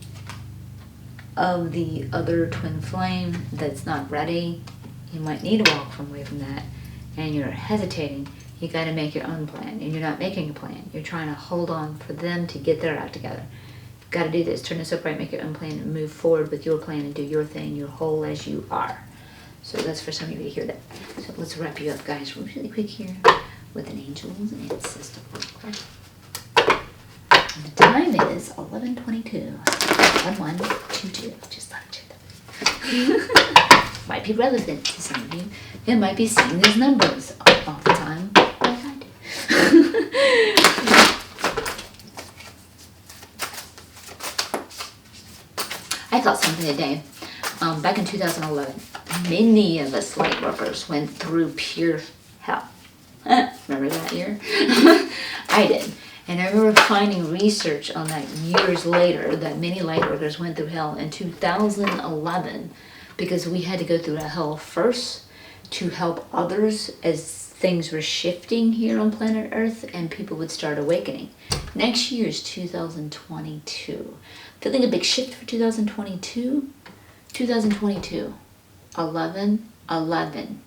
of the other twin flame that's not ready, you might need to walk away from that, and you're hesitating. You got to make your own plan, and you're not making a plan. You're trying to hold on for them to get their act together. You've got to do this. Turn this upright, make your own plan, and move forward with your plan and do your thing. You're whole as you are. So that's for some of you to hear that. So let's wrap you up, guys, really quick here with an angel's and ancestor oracle. The time is 11:22. 1122. Just thought I'd check that. Might be relevant to some of you. It might be seeing these numbers all the time, like I do. I thought something today. Back in 2011, many of us light workers went through pure hell. Remember that year? I did. And I remember finding research on that years later that many light workers went through hell in 2011 because we had to go through that hell first to help others as things were shifting here on planet Earth and people would start awakening. Next year is 2022. Feeling a big shift for 2022? 2022. 11, 11.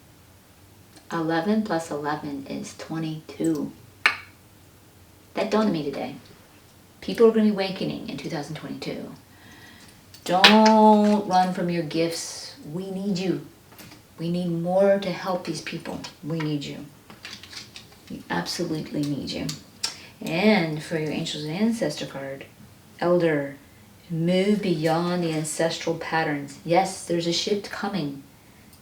11 plus 11 is 22. That dawned on me today. People are going to be awakening in 2022. Don't run from your gifts. We need you. We need more to help these people. We need you. We absolutely need you. And for your Angels and Ancestor card, Elder, move beyond the ancestral patterns. Yes, there's a shift coming.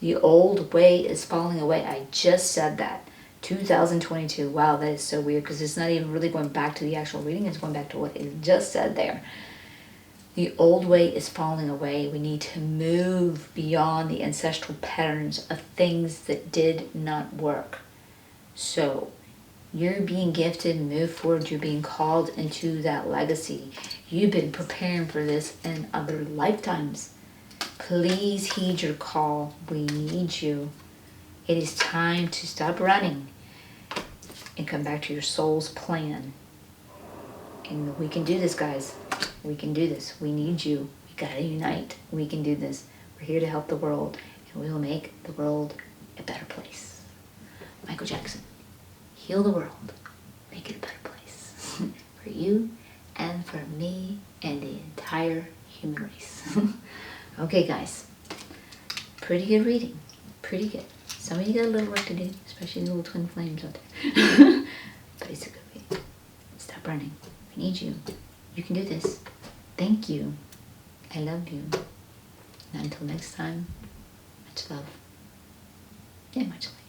The old way is falling away. I just said that. 2022. Wow, that is so weird because it's not even really going back to the actual reading. It's going back to what it just said there. The old way is falling away. We need to move beyond the ancestral patterns of things that did not work. So you're being gifted, move forward. You're being called into that legacy. You've been preparing for this in other lifetimes. Please heed your call. We need you. It is time to stop running and come back to your soul's plan. And we can do this, guys. We can do this. We need you. We gotta unite. We can do this. We're here to help the world, and we will make the world a better place. Michael Jackson, heal the world. Make it a better place. For you and for me and the entire human race. Okay, guys. Pretty good reading. Pretty good. Some of you got a little work to do, especially the little twin flames out there. But it's a good reading. Stop running. We need you. You can do this. Thank you. I love you. And until next time, much love. Yeah, much love.